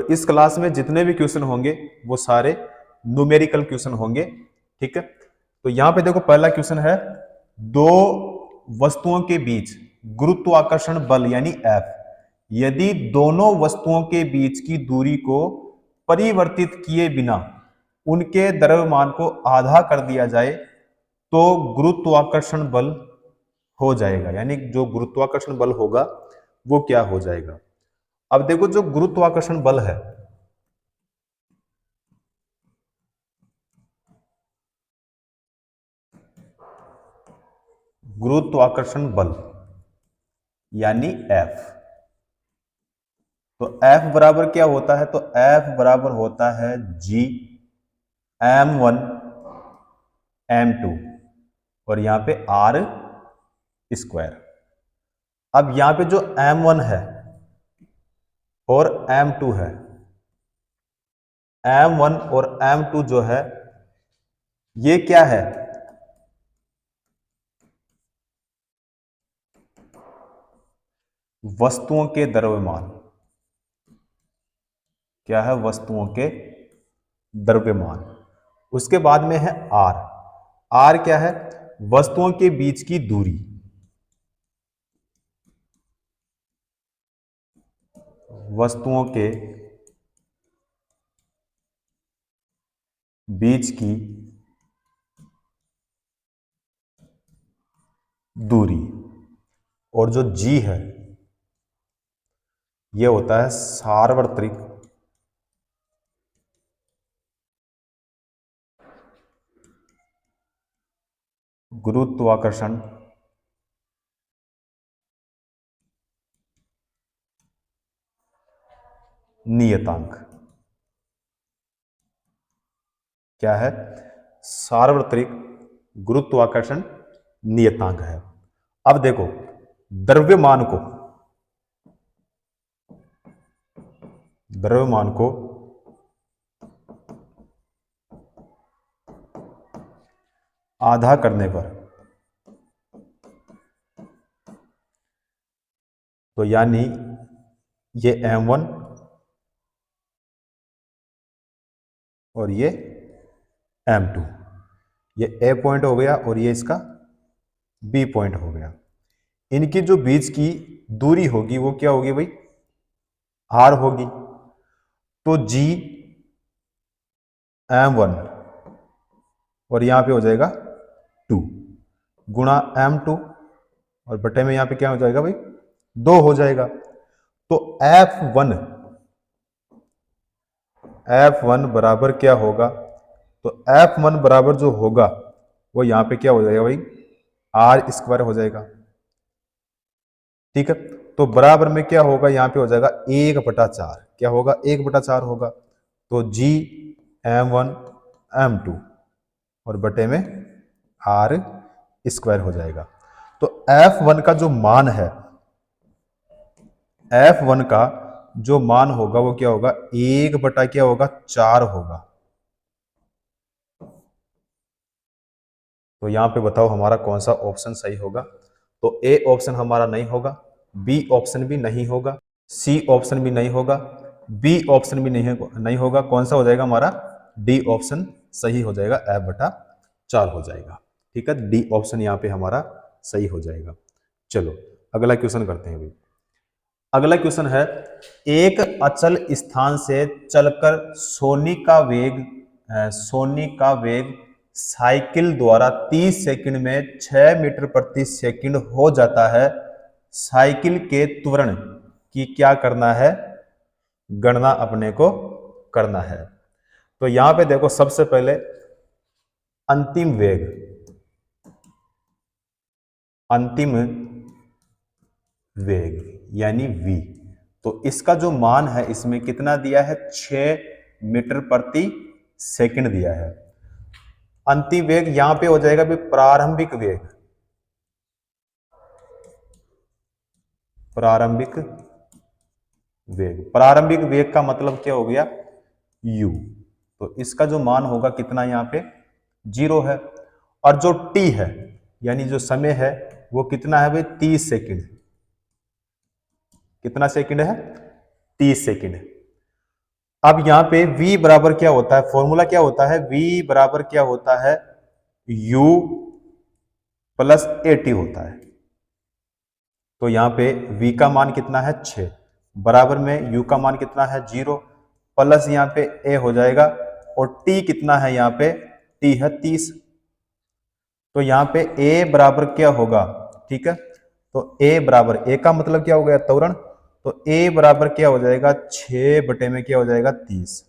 और इस क्लास में जितने भी क्वेश्चन होंगे वो सारे न्यूमेरिकल क्वेश्चन होंगे। ठीक है, तो यहां पे देखो पहला क्वेश्चन है, दो वस्तुओं के बीच गुरुत्वाकर्षण बल यानी F, यदि दोनों वस्तुओं के बीच की दूरी को परिवर्तित किए बिना उनके द्रव्यमान को आधा कर दिया जाए तो गुरुत्वाकर्षण बल हो जाएगा, यानी जो गुरुत्वाकर्षण बल होगा वो क्या हो जाएगा। अब देखो जो गुरुत्वाकर्षण बल है, गुरुत्वाकर्षण बल यानी F, तो F बराबर क्या होता है, तो F बराबर होता है G m1 m2 और यहां पे R स्क्वायर। अब यहां पे जो m1 है और m2 है, m1 और m2 जो है ये क्या है, वस्तुओं के द्रव्यमान। क्या है, वस्तुओं के द्रव्यमान। उसके बाद में है R, R क्या है, वस्तुओं के बीच की दूरी, वस्तुओं के बीच की दूरी, और जो G है यह होता है सार्वत्रिक गुरुत्वाकर्षण नियतांक। क्या है, सार्वत्रिक गुरुत्वाकर्षण नियतांक है। अब देखो द्रव्यमान को आधा करने पर, तो यानी ये m1 और ये m2, ये A पॉइंट हो गया और ये इसका B पॉइंट हो गया। इनकी जो बीच की दूरी होगी वो क्या होगी भाई, R होगी। तो G m1 और यहां पे हो जाएगा 2 गुणा m2 और बटे में यहां पे क्या हो जाएगा भाई, 2 हो जाएगा। तो F1 बराबर क्या होगा, तो F1 बराबर जो होगा वो यहां पे क्या हो जाएगा भाई, R स्क्वायर हो जाएगा। ठीक है, तो बराबर में क्या होगा, यहां पे हो जाएगा 1/4। क्या होगा, 1/4 होगा। तो G m1 m2 और बटे में R स्क्वायर हो जाएगा। तो F1 का जो मान है, F1 का जो मान होगा वो क्या होगा, 1/4 होगा। तो यहां पे बताओ हमारा कौन सा ऑप्शन सही होगा। तो ए ऑप्शन हमारा नहीं होगा, बी ऑप्शन भी नहीं होगा, सी ऑप्शन भी नहीं होगा, बी ऑप्शन भी नहीं होगा। कौन सा हो जाएगा हमारा, डी ऑप्शन सही हो जाएगा, F/4 हो जाएगा। ठीक है, डी ऑप्शन यहाँ पे हमारा सही हो जाएगा। चलो अगला क्वेश्चन करते हैं भाई। अगला क्वेश्चन है, एक अचल स्थान से चलकर सोनी का वेग साइकिल द्वारा 30 सेकंड में 6 मीटर प्रति सेकंड हो जाता है। साइकिल के त्वरण की क्या करना है, गणना अपने को करना है। तो यहां पे देखो सबसे पहले अंतिम वेग यानी v, तो इसका जो मान है इसमें कितना दिया है, 6 मीटर प्रति सेकंड दिया है। अंतिम वेग यहां पे हो जाएगा भी प्रारंभिक वेग का मतलब क्या हो गया, u। तो इसका जो मान होगा कितना, यहां पे 0 है। और जो t है यानी जो समय है वो कितना है भाई, 30 सेकंड। कितना सेकंड है, 30 सेकंड। अब यहां पे v बराबर क्या होता है, फॉर्मूला क्या होता है, v बराबर क्या होता है, u प्लस AT होता है। तो यहां पे v का मान कितना है 6, बराबर में u का मान कितना है 0, प्लस यहां पे a हो जाएगा, और t कितना है यहाँ पे, t है 30। तो यहाँ पे a बराबर क्या होगा, ठीक है, तो a बराबर, a का मतलब क्या हो गया, त्वरण। तो a बराबर क्या हो जाएगा, 6 बटे में क्या हो जाएगा 30,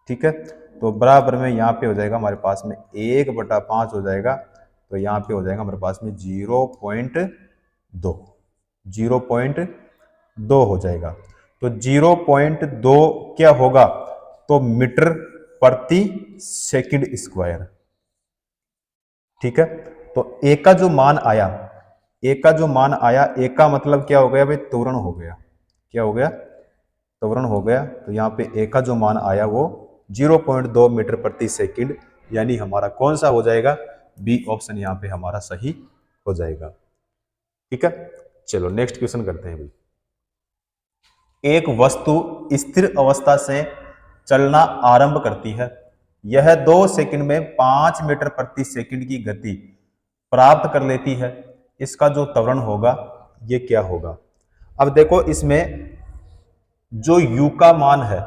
ठीक है। तो बराबर में यहाँ पे हो जाएगा हमारे पास में 1/5 हो जाएगा। तो यहाँ पे हो जाएगा हमारे पास में 0.2, 0.2 हो जाएगा। तो 0.2 क्या होगा, तो मीटर प्रति सेकंड स्क्वायर, ठीक है। तो ए का जो मान आया, ए का जो मान आया, ए का मतलब क्या हो गया भाई, त्वरण हो गया। क्या हो गया, त्वरण हो गया। तो यहाँ पे ए का जो मान आया वो 0.2 मीटर प्रति सेकंड, यानी हमारा कौन सा हो जाएगा, बी ऑप्शन यहाँ पे हमारा सही हो जाएगा, ठीक है। चलो नेक्स्ट क्वेश्चन करते हैं भाई। एक वस्तु स्थिर अवस्था से चलना आरंभ करती है, यह 2 सेकंड में 5 मीटर प्रति सेकंड की गति प्राप्त कर लेती है, इसका जो त्वरण होगा ये क्या होगा। अब देखो इसमें जो u का मान है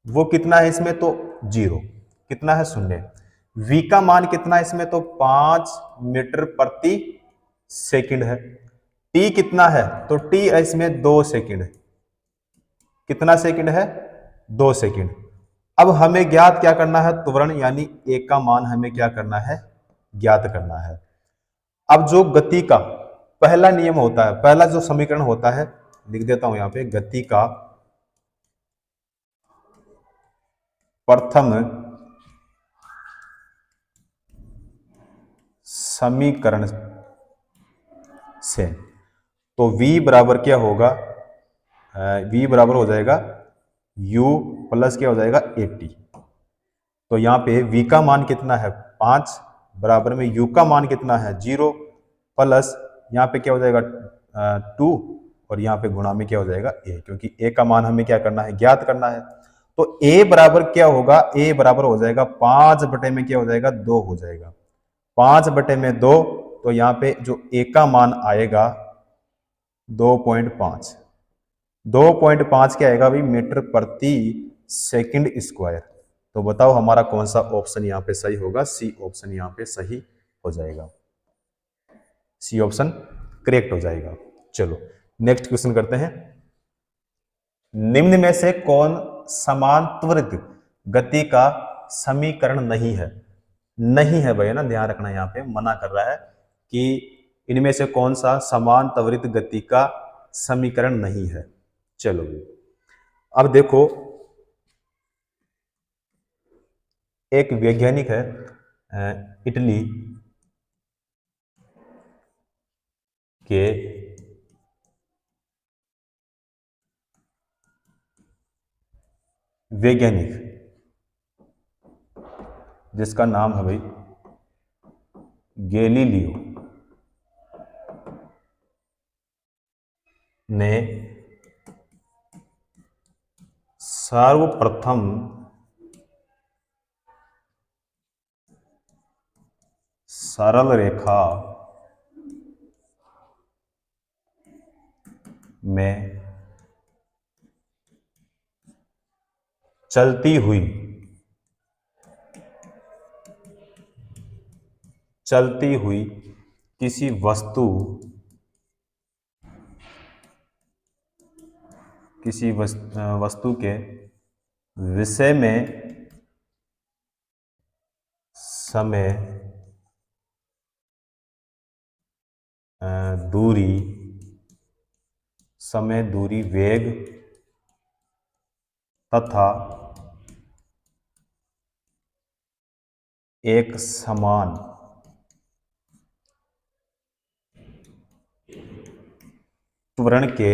वो कितना है इसमें, तो 0, कितना है 0। v का मान कितना है इसमें, तो 5 मीटर प्रति सेकंड है। t कितना है, तो t है इसमें 2 सेकंड, कितना सेकंड है, 2 सेकंड। अब हमें ज्ञात क्या करना है, त्वरण, यानी a का मान हमें क्या करना है, ज्ञात करना है। अब जो गति का पहला नियम होता है, पहला जो समीकरण होता है, लिख देता हूं यहां पे, गति का प्रथम समीकरण से, तो v बराबर क्या होगा, v बराबर हो जाएगा u प्लस क्या हो जाएगा 80। तो यहाँ पे v का मान कितना है 5, बराबर में u का मान कितना है 0, प्लस यहाँ पे क्या हो जाएगा 2, और यहाँ पे गुणा में क्या हो जाएगा a, क्योंकि a का मान हमें क्या करना है, ज्ञात करना है। तो a बराबर क्या होगा, a बराबर हो जाएगा 5 बटे में क्या हो जाएगा 2 हो जाएगा, 5 बटे में 2। तो यहाँ पे जो a का मान आएगा 2.5, 2.5 क्या आएगा भाई, मीटर प्रति सेकंड स्क्वायर। तो बताओ हमारा कौन सा ऑप्शन यहाँ पे सही होगा, सी ऑप्शन यहाँ पे सही हो जाएगा, सी ऑप्शन करेक्ट हो जाएगा। चलो नेक्स्ट क्वेश्चन करते हैं। निम्न में से कौन समान त्वरित गति का समीकरण नहीं है, नहीं है भाई, ना ध्यान रखना, यहाँ पे मना कर रहा है कि इनमें से कौन सा समान त्वरित गति का समीकरण नहीं है। चलो अब देखो, एक वैज्ञानिक है इटली के वैज्ञानिक, जिसका नाम है भाई गैलीलियो, ने सर्वप्रथम सरल रेखा में चलती हुई किसी वस्तु के विषय में समय दूरी वेग तथा एक समान त्वरण के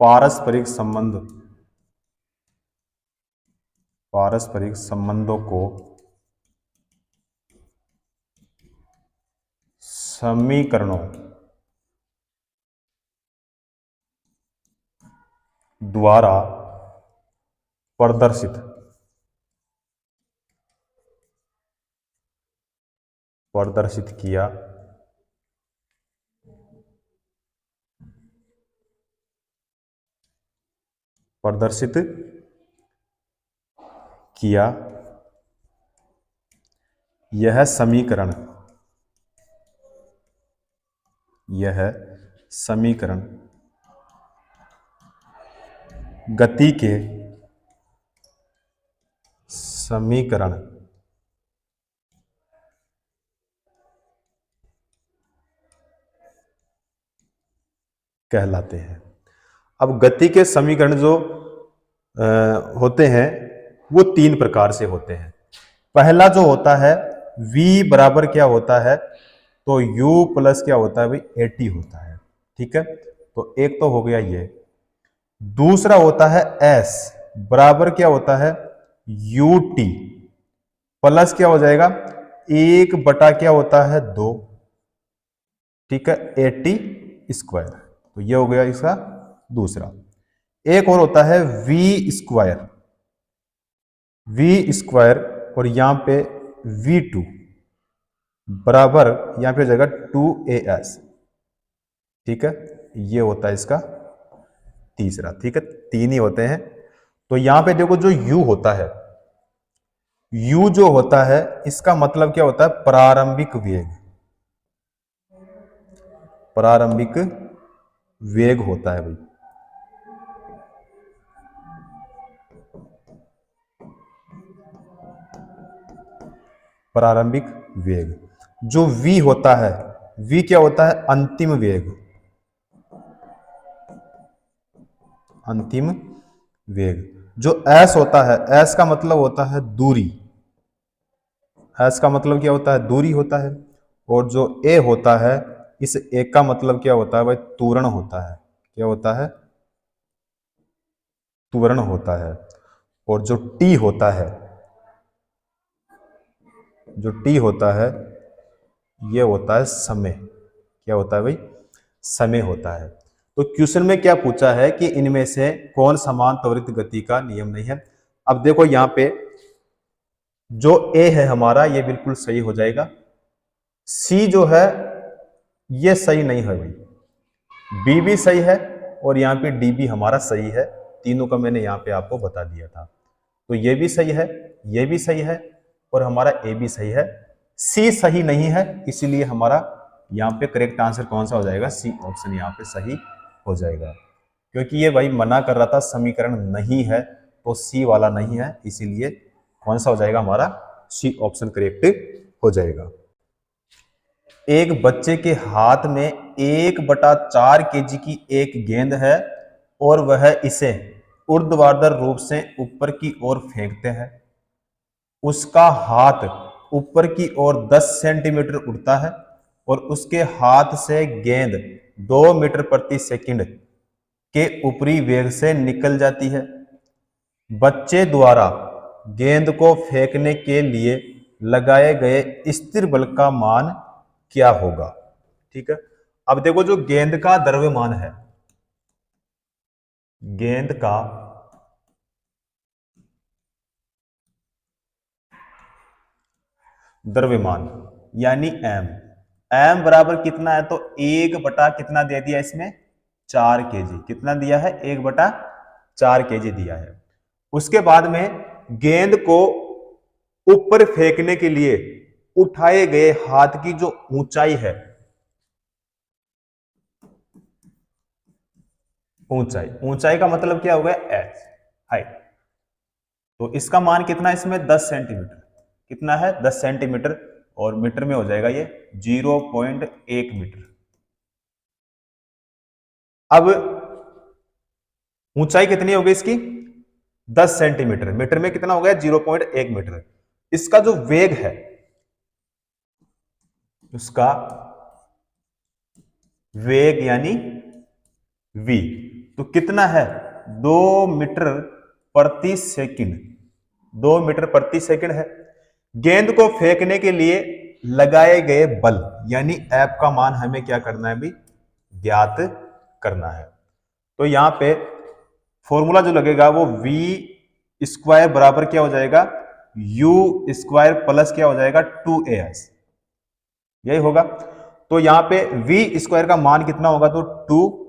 पारस्परिक संबंधों को समीकरणों द्वारा प्रदर्शित किया यह समीकरण गति के समीकरण कहलाते हैं। अब गति के समीकरण जो होते हैं वो तीन प्रकार से होते हैं। पहला जो होता है v बराबर क्या होता है, तो u प्लस क्या होता है भाई, at होता है। ठीक है, तो एक तो हो गया ये। दूसरा होता है s बराबर क्या होता है, ut प्लस क्या हो जाएगा, एक बटा क्या होता है, 2। ठीक है, 80 स्क्वायर। तो ये हो गया इसका दूसरा। एक और होता है v स्क्वायर और यहां पे v2 बराबर यहां पे हो जाएगा 2as। ठीक है, ये होता है इसका तीसरा। ठीक है, तीन ही होते हैं। तो यहां पे देखो जो u होता है, u जो होता है इसका मतलब क्या होता है, प्रारंभिक वेग होता है भाई। प्रारंभिक वेग। जो v होता है, v क्या होता है, अंतिम वेग। जो s होता है, s का मतलब होता है दूरी, s का मतलब क्या होता है, दूरी होता है। और जो a होता है, इस a का मतलब क्या होता है भाई, त्वरण होता है। क्या होता है, त्वरण होता है। और जो t होता है, ये होता है समय। क्या होता है भाई, समय होता है। तो क्वेश्चन में क्या पूछा है कि इनमें से कौन समान त्वरित गति का नियम नहीं है। अब देखो यहां पे जो ए है हमारा, ये बिल्कुल सही हो जाएगा। सी जो है ये सही नहीं है भाई, बी भी सही है और यहाँ पे डी भी हमारा सही है। तीनों का मैंने यहाँ पे आपको बता दिया था। तो ये भी सही है, ये भी सही है और हमारा ए भी सही है। सी सही नहीं है, इसीलिए हमारा यहाँ पे करेक्ट आंसर कौन सा हो जाएगा, सी ऑप्शन यहाँ पे सही हो जाएगा। क्योंकि ये भाई मना कर रहा था समीकरण नहीं है, तो सी वाला नहीं है, इसीलिए कौन सा हो जाएगा हमारा, सी ऑप्शन करेक्ट हो जाएगा। एक बच्चे के हाथ में 1/4 kg की एक गेंद है और वह इसे ऊर्ध्वाधर रूप से ऊपर की ओर फेंकते हैं। उसका हाथ ऊपर की ओर 10 सेंटीमीटर उड़ता है और उसके हाथ से गेंद 2 मीटर प्रति सेकंड के ऊपरी वेग से निकल जाती है। बच्चे द्वारा गेंद को फेंकने के लिए लगाए गए स्थिर बल का मान क्या होगा। ठीक है, अब देखो जो गेंद का द्रव्यमान है, गेंद का द्रव्यमान यानी एम बराबर कितना है, तो 1 बटा कितना दे दिया इसमें, 4 kg। कितना दिया है, 1/4 kg दिया है। उसके बाद में गेंद को ऊपर फेंकने के लिए उठाए गए हाथ की जो ऊंचाई है, ऊंचाई का मतलब क्या होगा, एच, हाइट। तो इसका मान कितना है इसमें, 10 सेंटीमीटर। कितना है, 10 सेंटीमीटर और मीटर में हो जाएगा ये 0.1 मीटर। अब ऊंचाई कितनी होगी इसकी, 10 सेंटीमीटर, मीटर में कितना हो गया, 0.1 मीटर। इसका जो वेग है, उसका वेग यानी v, तो कितना है, 2 मीटर प्रति सेकंड। 2 मीटर प्रति सेकंड है। गेंद को फेंकने के लिए लगाए गए बल यानी F का मान हमें क्या करना है भाई, ज्ञात करना है। तो यहां पे फॉर्मूला जो लगेगा वो V स्क्वायर बराबर क्या हो जाएगा, U स्क्वायर प्लस क्या हो जाएगा 2AS, यही होगा। तो यहां पे V स्क्वायर का मान कितना होगा, तो 2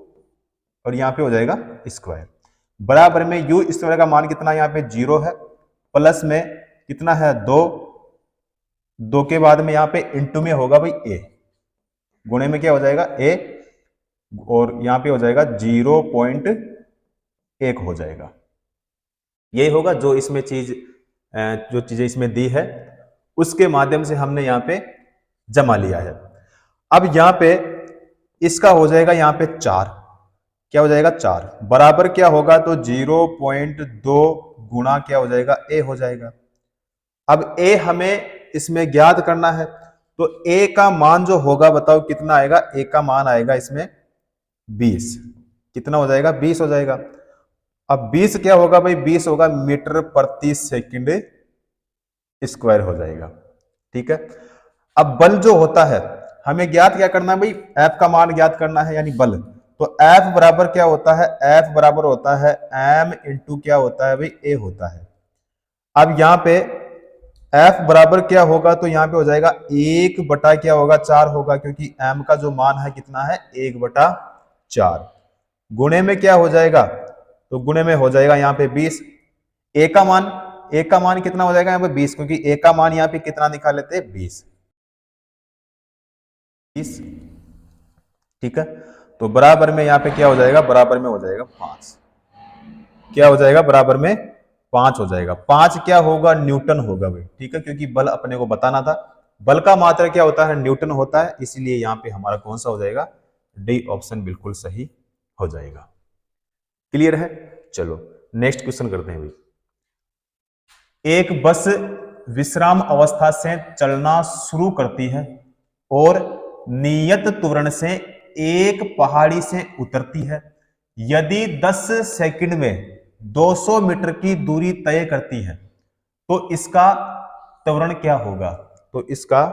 और यहां पे हो जाएगा स्क्वायर, बराबर में U स्क्वायर का मान कितना यहां पे 0 है, प्लस में कितना है 2, 2 के बाद में यहां पे इंटू में होगा भाई A, गुणे में क्या हो जाएगा A, और यहां पे हो जाएगा 0.1 हो जाएगा। यही होगा जो इसमें जो चीजें इसमें दी है उसके माध्यम से हमने यहां पे जमा लिया है। अब यहां पे इसका हो जाएगा यहां पे 4, क्या हो जाएगा 4, बराबर क्या होगा, तो 0.2 गुणा क्या हो जाएगा A हो जाएगा। अब A हमें इसमें ज्ञात करना है, तो A का मान जो होगा बताओ कितना आएगा, A का मान आएगा इसमें 20, कितना हो जाएगा 20 हो जाएगा। अब 20 क्या होगा भाई, 20 होगा मीटर प्रति सेकंड स्क्वायर हो जाएगा, ठीक है। अब बल जो होता है हमें ज्ञात क्या करना है भाई, F का मान ज्ञात करना है यानी बल, तो F बराबर क्या होता है, F बराबर होता है M इंटू क्या होता है भाई A होता है। अब यहां पे F बराबर क्या होगा, तो यहां पे हो जाएगा 1 बटा क्या होगा 4 होगा, क्योंकि M का जो मान है कितना है 1 बटा 4, गुणे में क्या हो जाएगा, तो गुणे में हो जाएगा यहाँ पे 20, A का मान कितना हो जाएगा यहाँ पे 20, क्योंकि A का मान यहाँ पे कितना निकाल लेते हैं 20, ठीक है। तो बराबर में यहाँ पे क्या हो जाएगा, बराबर में हो जाएगा 5, क्या हो जाएगा बराबर में 5 हो जाएगा। 5 क्या होगा, न्यूटन होगा भाई, ठीक है, क्योंकि बल अपने को बताना था, बल का मात्रा क्या होता है, न्यूटन होता है, इसलिए यहाँ पे हमारा कौन सा हो जाएगा, डी ऑप्शन बिल्कुल सही हो जाएगा। क्लियर है, चलो नेक्स्ट क्वेश्चन करते हैं भाई। एक बस विश्राम अवस्था से चलना शुरू करती है और नियत त्वरण से एक पहाड़ी से उतरती है। यदि 10 सेकंड में 200 मीटर की दूरी तय करती है तो इसका त्वरण क्या होगा, तो इसका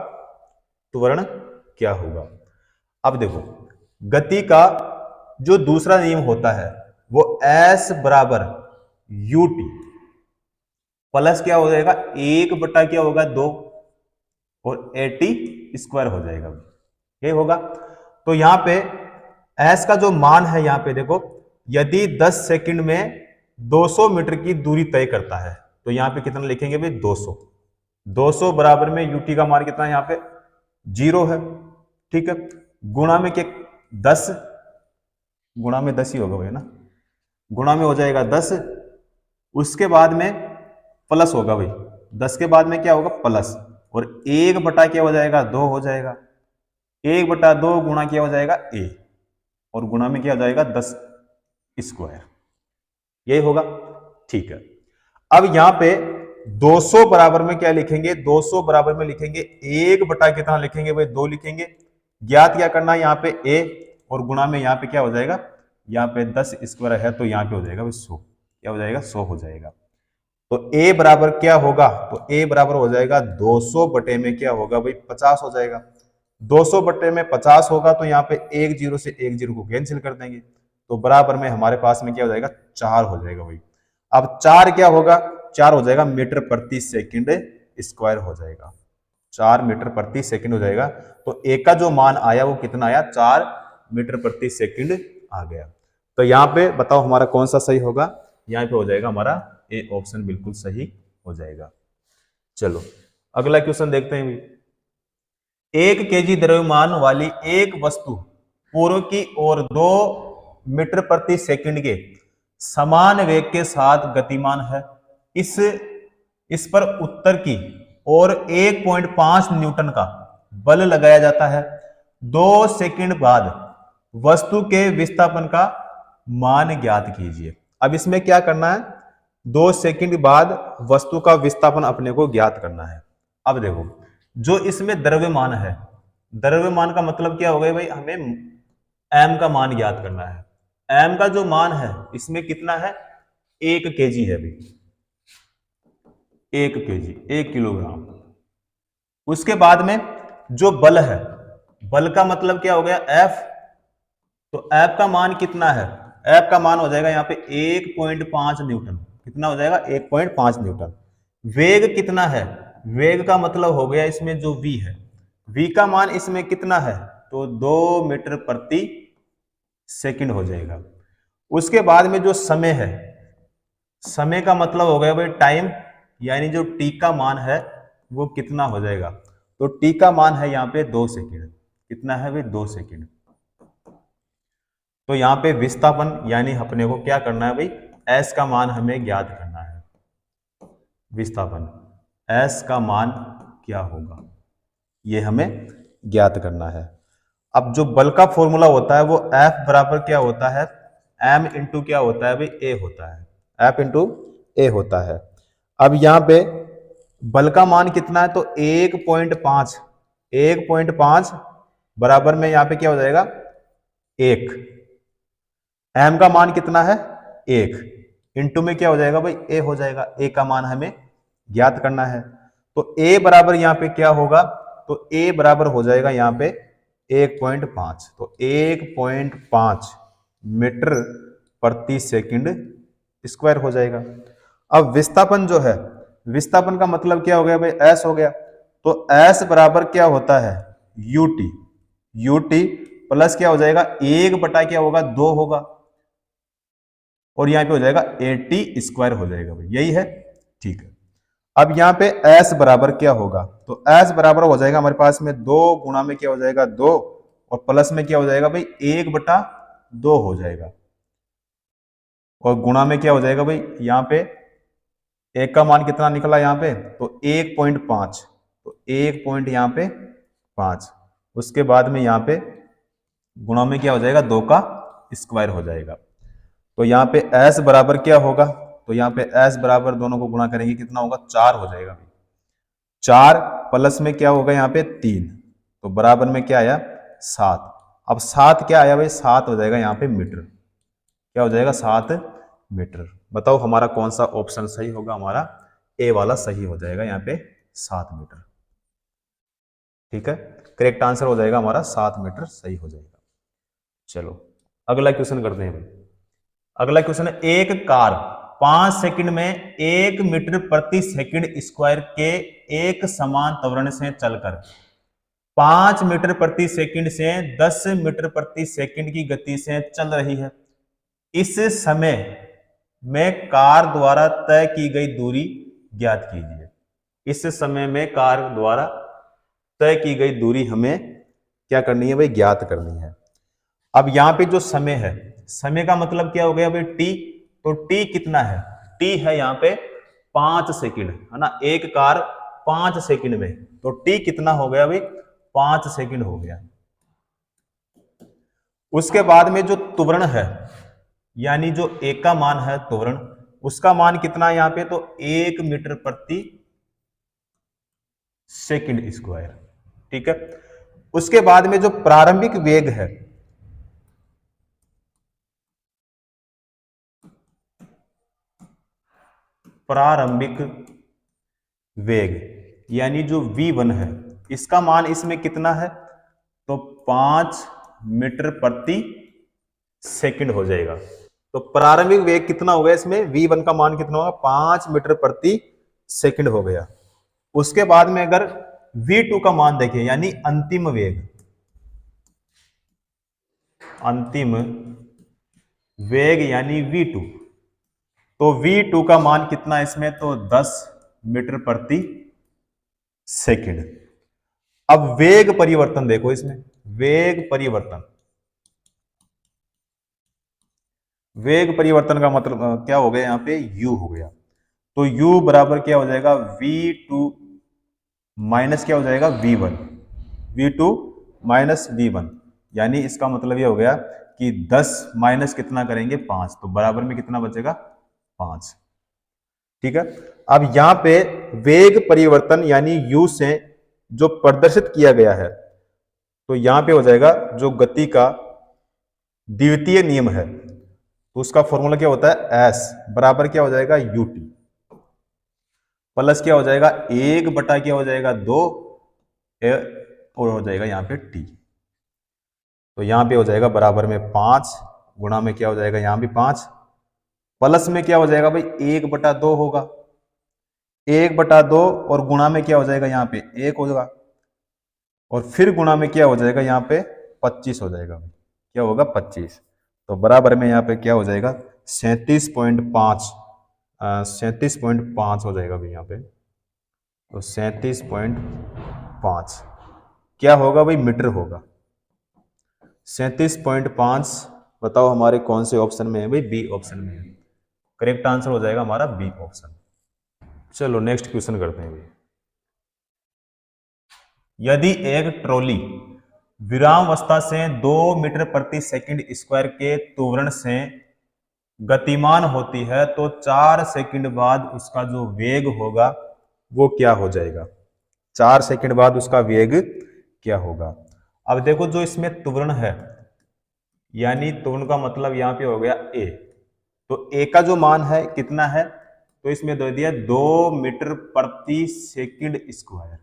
त्वरण क्या होगा। अब देखो गति का जो दूसरा नियम होता है वो S बराबर ut प्लस क्या हो जाएगा 1 बटा क्या होगा 2 और 80 स्क्वायर हो जाएगा, ये होगा। तो यहां पे S का जो मान है यहां पे देखो, यदि 10 सेकंड में 200 मीटर की दूरी तय करता है तो यहां पे कितना लिखेंगे भाई 200, 200 बराबर में ut का मान कितना है यहां पे 0 है, ठीक है, गुणा में क्या 10, गुणा में 10 ही होगा भाई ना, गुणा में हो जाएगा 10, उसके बाद में प्लस होगा भाई, 10 के बाद में क्या होगा प्लस, और 1 बटा क्या हो जाएगा 2 हो जाएगा, 1 बटा 2 गुणा क्या हो जाएगा a, और गुणा में क्या हो जाएगा 10 स्क्वायर, यही होगा, ठीक है। अब यहां पे 200 बराबर में क्या लिखेंगे, 200 बराबर में लिखेंगे 1 बटा कितना लिखेंगे भाई 2 लिखेंगे, ज्ञात क्या करना है यहाँ पे a, और गुणा में यहाँ पे क्या हो जाएगा, यहाँ पे 10 स्क्वायर है तो यहाँ पे हो जाएगा भाई 100, क्या हो जाएगा 100 हो जाएगा। तो a बराबर क्या होगा, तो a बराबर हो जाएगा 200 बटे में क्या होगा भाई 50 हो जाएगा, 200 बटे में 50 होगा तो यहाँ पे एक जीरो से एक जीरो को कैंसिल कर देंगे, तो बराबर में हमारे पास में क्या हो जाएगा 4 हो जाएगा भाई। अब 4 क्या होगा, 4 हो जाएगा मीटर प्रति सेकंड स्क्वायर हो जाएगा, 4 मीटर प्रति सेकंड हो जाएगा। तो a का जो मान आया वो कितना आया 4 मीटर प्रति सेकंड आ गया। तो यहाँ पे बताओ हमारा कौन सा सही होगा, यहाँ पे हो जाएगा हमारा ए ऑप्शन बिल्कुल सही हो जाएगा। चलो अगला क्वेश्चन देखते हैं भी। 1 केजी द्रव्यमान वाली एक वस्तु पूर्व की ओर 2 मीटर प्रति सेकंड के समान वेग के साथ गतिमान है। इस पर उत्तर की ओर 1.5 न्यूटन का बल लगाया जाता है। 2 सेकंड बाद वस्तु के विस्थापन का मान ज्ञात कीजिए। अब इसमें क्या करना है, 2 सेकंड बाद वस्तु का विस्थापन अपने को ज्ञात करना है। अब देखो जो इसमें द्रव्यमान है, द्रव्यमान का मतलब क्या हो गया भाई, हमें m का मान ज्ञात करना है। m का जो मान है इसमें कितना है 1 केजी है भाई, 1 केजी 1 किलोग्राम। उसके बाद में जो बल है, बल का मतलब क्या हो गया F, तो F का मान कितना है, F का मान हो जाएगा यहाँ पे 1.5 न्यूटन। कितना हो जाएगा 1.5 न्यूटन। वेग कितना है, वेग का मतलब हो गया इसमें जो V है, V का मान इसमें कितना है, तो 2 मीटर प्रति सेकंड हो जाएगा। उसके बाद में जो समय है, समय का मतलब हो गया भाई टाइम, यानी जो टी का मान है वो कितना हो जाएगा, तो टी का मान है यहाँ पे 2 सेकंड। कितना है भाई 2 सेकंड। तो यहाँ पे विस्थापन यानी अपने को क्या करना है भाई, एस का मान हमें ज्ञात करना है। विस्थापन एस का मान क्या होगा ये हमें ज्ञात करना है। अब जो बल का फॉर्मूला होता है वो F बराबर क्या होता है, m इंटू क्या होता है भाई a होता है, F इंटू a होता है। अब यहाँ पे बल का मान कितना है, तो 1.5, 1.5 बराबर में यहाँ पे क्या हो जाएगा 1, m का मान कितना है 1, इंटू में क्या हो जाएगा भाई a हो जाएगा, a का मान हमें ज्ञात करना है। तो a बराबर यहाँ पे क्या होगा, तो a बराबर हो जाएगा यहाँ पे 1.5, तो 1.5 मीटर प्रति सेकंड स्क्वायर हो जाएगा। अब विस्थापन जो है, विस्थापन का मतलब क्या हो गया भाई S हो गया, तो S बराबर क्या होता है ut, ut प्लस क्या हो जाएगा 1 बटा क्या होगा 2 होगा, और यहां पे हो जाएगा 80 स्क्वायर हो जाएगा भाई, यही है ठीक है। अब यहाँ पे S बराबर क्या होगा, तो S बराबर हो जाएगा हमारे पास में 2 गुणा में क्या हो जाएगा 2, और प्लस में क्या हो जाएगा भाई 1 बटा 2 हो जाएगा, और गुणा में क्या हो जाएगा भाई यहाँ पे एक का मान कितना निकला यहाँ पे, तो 1.5, तो 1 पॉइंट यहाँ पे 5, उसके बाद में यहाँ पे गुणा में क्या हो जाएगा 2 का स्क्वायर हो जाएगा। तो यहाँ पे S बराबर क्या होगा, तो यहाँ पे S बराबर दोनों को गुणा करेंगे कितना होगा 4 हो जाएगा, 4 प्लस में क्या होगा यहाँ पे 3, तो बराबर में क्या आया 7। अब 7 क्या आया भाई 7 हो जाएगा यहाँ पे मीटर, क्या हो जाएगा 7 मीटर। बताओ हमारा कौन सा ऑप्शन सही होगा, हमारा ए वाला सही हो जाएगा यहाँ पे 7 मीटर। ठीक है, करेक्ट आंसर हो जाएगा हमारा 7 मीटर सही हो जाएगा। चलो अगला क्वेश्चन करते हैं भाई। अगला क्वेश्चन है, एक कार 5 सेकंड में 1 मीटर प्रति सेकंड स्क्वायर के एक समान त्वरण से चलकर 5 मीटर प्रति सेकंड से 10 मीटर प्रति सेकंड की गति से चल रही है। इस समय में कार द्वारा तय की गई दूरी ज्ञात कीजिए। इस समय में कार द्वारा तय की गई दूरी हमें क्या करनी है भाई, ज्ञात करनी है। अब यहां पे जो समय है, समय का मतलब क्या हो गया भाई टी, तो टी कितना है, टी है यहाँ पे 5 सेकंड है ना, एक कार 5 सेकंड में, तो टी कितना हो गया भाई 5 सेकंड हो गया। उसके बाद में जो त्वरण है, यानी जो एक का मान है त्वरण, उसका मान कितना है यहाँ पे, तो 1 मीटर प्रति सेकंड स्क्वायर। ठीक है, उसके बाद में जो प्रारंभिक वेग है, प्रारंभिक वेग यानी जो v1 है, इसका मान इसमें कितना है, तो 5 मीटर प्रति सेकंड हो जाएगा। तो प्रारंभिक वेग कितना हो गया इसमें, v1 का मान कितना होगा 5 मीटर प्रति सेकंड हो गया। उसके बाद में अगर v2 का मान देखिए, यानी अंतिम वेग, अंतिम वेग यानी v2, तो v2 का मान कितना है इसमें, तो 10 मीटर प्रति सेकंड। अब वेग परिवर्तन देखो इसमें, वेग परिवर्तन, वेग परिवर्तन का मतलब क्या हो गया यहाँ पे u हो गया, तो u बराबर क्या हो जाएगा v2 माइनस क्या हो जाएगा v1, v2 माइनस v1, यानी इसका मतलब ये हो गया कि 10 माइनस कितना करेंगे 5, तो बराबर में कितना बचेगा 5। ठीक है, अब यहां पे वेग परिवर्तन यानी u से जो प्रदर्शित किया गया है, तो यहां पे हो जाएगा जो गति का द्वितीय नियम है, तो उसका फॉर्मूला क्या होता है s बराबर क्या हो जाएगा ut प्लस क्या हो जाएगा 1 बटा क्या हो जाएगा 2 और हो जाएगा यहाँ पे t। तो यहाँ पे हो जाएगा बराबर में 5, गुणा में क्या हो जाएगा यहाँ भी 5, प्लस में क्या हो जाएगा भाई 1/2 होगा, 1/2 और गुणा में क्या हो जाएगा यहाँ पे 1 होगा, और फिर गुणा में क्या हो जाएगा यहाँ पे 25 हो जाएगा। क्या होगा 25। तो बराबर में यहाँ पे क्या हो जाएगा 37.5, 37.5 हो जाएगा भाई यहाँ पे। तो 37.5 क्या होगा भाई मीटर होगा। 37.5 बताओ हमारे कौन से ऑप्शन में है भाई, बी ऑप्शन में है। करेक्ट आंसर हो जाएगा हमारा बी ऑप्शन। चलो नेक्स्ट क्वेश्चन करते हैं भाई। यदि एक ट्रॉली विरामावस्था से 2 मीटर प्रति सेकंड स्क्वायर के त्वरण से गतिमान होती है तो 4 सेकंड बाद उसका जो वेग होगा वो क्या हो जाएगा। 4 सेकंड बाद उसका वेग क्या होगा। अब देखो जो इसमें त्वरण है, यानी त्वरण का मतलब यहां पे हो गया ए, तो ए का जो मान है कितना है, तो इसमें दे दिया 2 मीटर प्रति सेकंड स्क्वायर,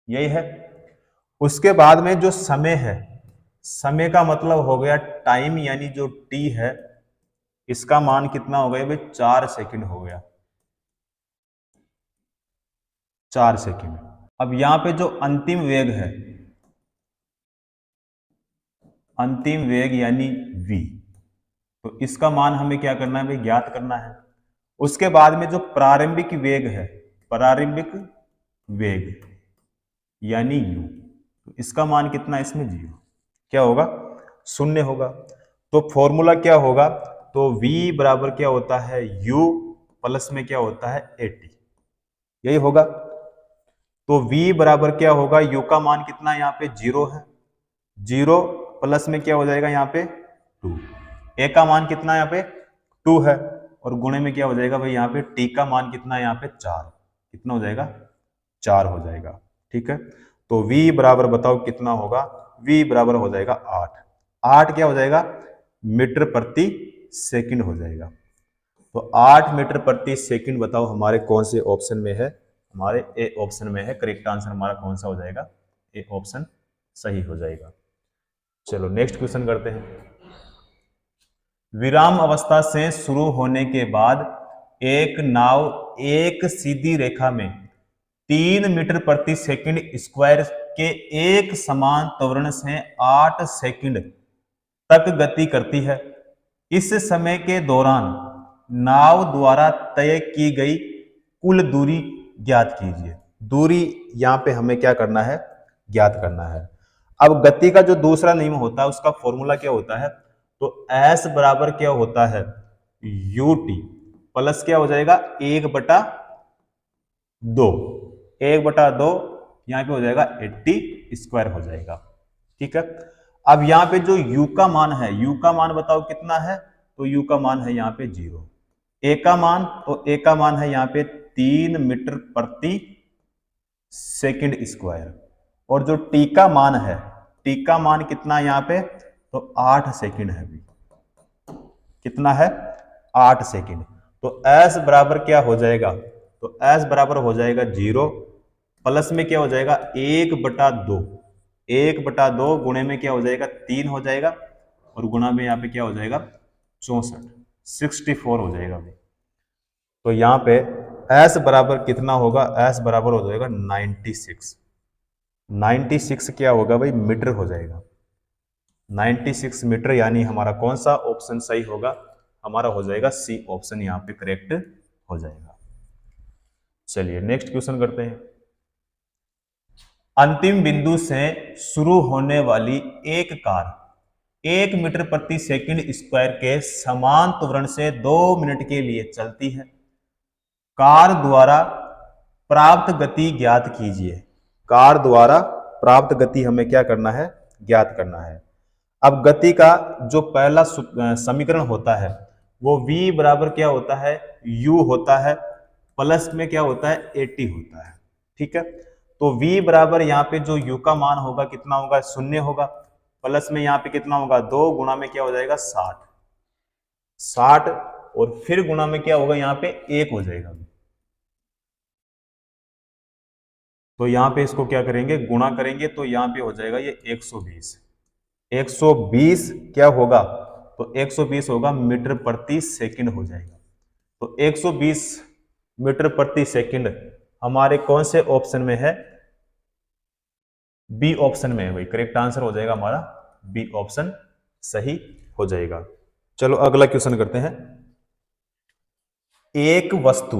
यही है। उसके बाद में जो समय है, समय का मतलब हो गया टाइम, यानी जो टी है इसका मान कितना हो गया भाई 4 सेकंड हो गया, 4 सेकंड। अब यहां पे जो अंतिम वेग है, अंतिम वेग यानी v, तो इसका मान हमें क्या करना है भाई ज्ञात करना है। उसके बाद में जो प्रारंभिक वेग है, प्रारंभिक वेग यानी u, तो इसका मान कितना है इसमें 0, क्या होगा 0 होगा। तो फॉर्मूला क्या होगा, तो v बराबर क्या होता है u प्लस में क्या होता है 80, यही होगा। तो v बराबर क्या होगा, u का मान कितना यहाँ पे 0 है, 0 प्लस में क्या हो जाएगा यहाँ पे 2, a का मान कितना यहाँ पे 2 है, और गुणे में क्या हो जाएगा भाई यहाँ पे t का मान कितना है यहाँ पे 4, कितना हो जाएगा 4 हो जाएगा। ठीक है, तो v बराबर बताओ कितना होगा, v बराबर हो जाएगा 8, 8 क्या हो जाएगा मीटर प्रति सेकंड हो जाएगा। तो 8 मीटर प्रति सेकंड बताओ हमारे कौन से ऑप्शन में है, हमारे ए ऑप्शन में है। करेक्ट आंसर हमारा कौन सा हो जाएगा, ए ऑप्शन सही हो जाएगा। चलो नेक्स्ट क्वेश्चन करते हैं। विराम अवस्था से शुरू होने के बाद एक नाव एक सीधी रेखा में 3 मीटर प्रति सेकंड स्क्वायर के एक समान त्वरण से 8 सेकंड तक गति करती है। इस समय के दौरान नाव द्वारा तय की गई कुल दूरी ज्ञात कीजिए। दूरी यहां पे हमें क्या करना है, ज्ञात करना है। अब गति का जो दूसरा नियम होता है उसका फॉर्मूला क्या होता है, तो s बराबर क्या होता है ut प्लस क्या हो जाएगा 1/2, 1/2 यहां पे हो जाएगा 80 स्क्वायर हो जाएगा। ठीक है, अब यहां पे जो u का मान है, u का मान बताओ कितना है, तो u का मान है यहाँ पे 0, a का मान, तो a का मान है यहाँ पे 3 मीटर प्रति सेकंड स्क्वायर, और जो t का मान है, t का मान कितना है यहाँ पे, तो 8 सेकंड है भी, कितना है 8 सेकंड। तो s बराबर क्या हो जाएगा, तो s बराबर हो जाएगा 0 प्लस में क्या हो जाएगा 1/2, 1/2 गुणे में क्या हो जाएगा 3 हो जाएगा, और गुणा में यहाँ पे क्या हो जाएगा 64, 64 हो जाएगा। तो यहाँ पे s बराबर कितना होगा, s बराबर हो जाएगा 96, 96 क्या होगा भाई मीटर हो जाएगा, 96 मीटर, यानी हमारा कौन सा ऑप्शन सही होगा, हमारा हो जाएगा सी ऑप्शन यहाँ पे करेक्ट हो जाएगा। चलिए नेक्स्ट क्वेश्चन करते हैं। अंतिम बिंदु से शुरू होने वाली एक कार 1 मीटर प्रति सेकंड स्क्वायर के समान त्वरण से 2 मिनट के लिए चलती है। कार द्वारा प्राप्त गति ज्ञात कीजिए। कार द्वारा प्राप्त गति हमें क्या करना है, ज्ञात करना है। अब गति का जो पहला समीकरण होता है वो v बराबर क्या होता है u होता है, प्लस में क्या होता है 80 होता है। ठीक है, तो v बराबर यहाँ पे जो u का मान होगा कितना होगा 0 होगा, प्लस में यहाँ पे कितना होगा 2 गुणा में क्या हो जाएगा 60, 60 और फिर गुणा में क्या होगा यहाँ पे 1 हो जाएगा। तो यहाँ पे इसको क्या करेंगे, गुणा करेंगे, तो यहाँ पे हो जाएगा ये 120। 120 क्या होगा, तो 120 होगा मीटर प्रति सेकंड हो जाएगा। तो 120 मीटर प्रति सेकंड हमारे कौन से ऑप्शन में है, बी ऑप्शन में है भाई। करेक्ट आंसर हो जाएगा हमारा बी ऑप्शन सही हो जाएगा। चलो अगला क्वेश्चन करते हैं। एक वस्तु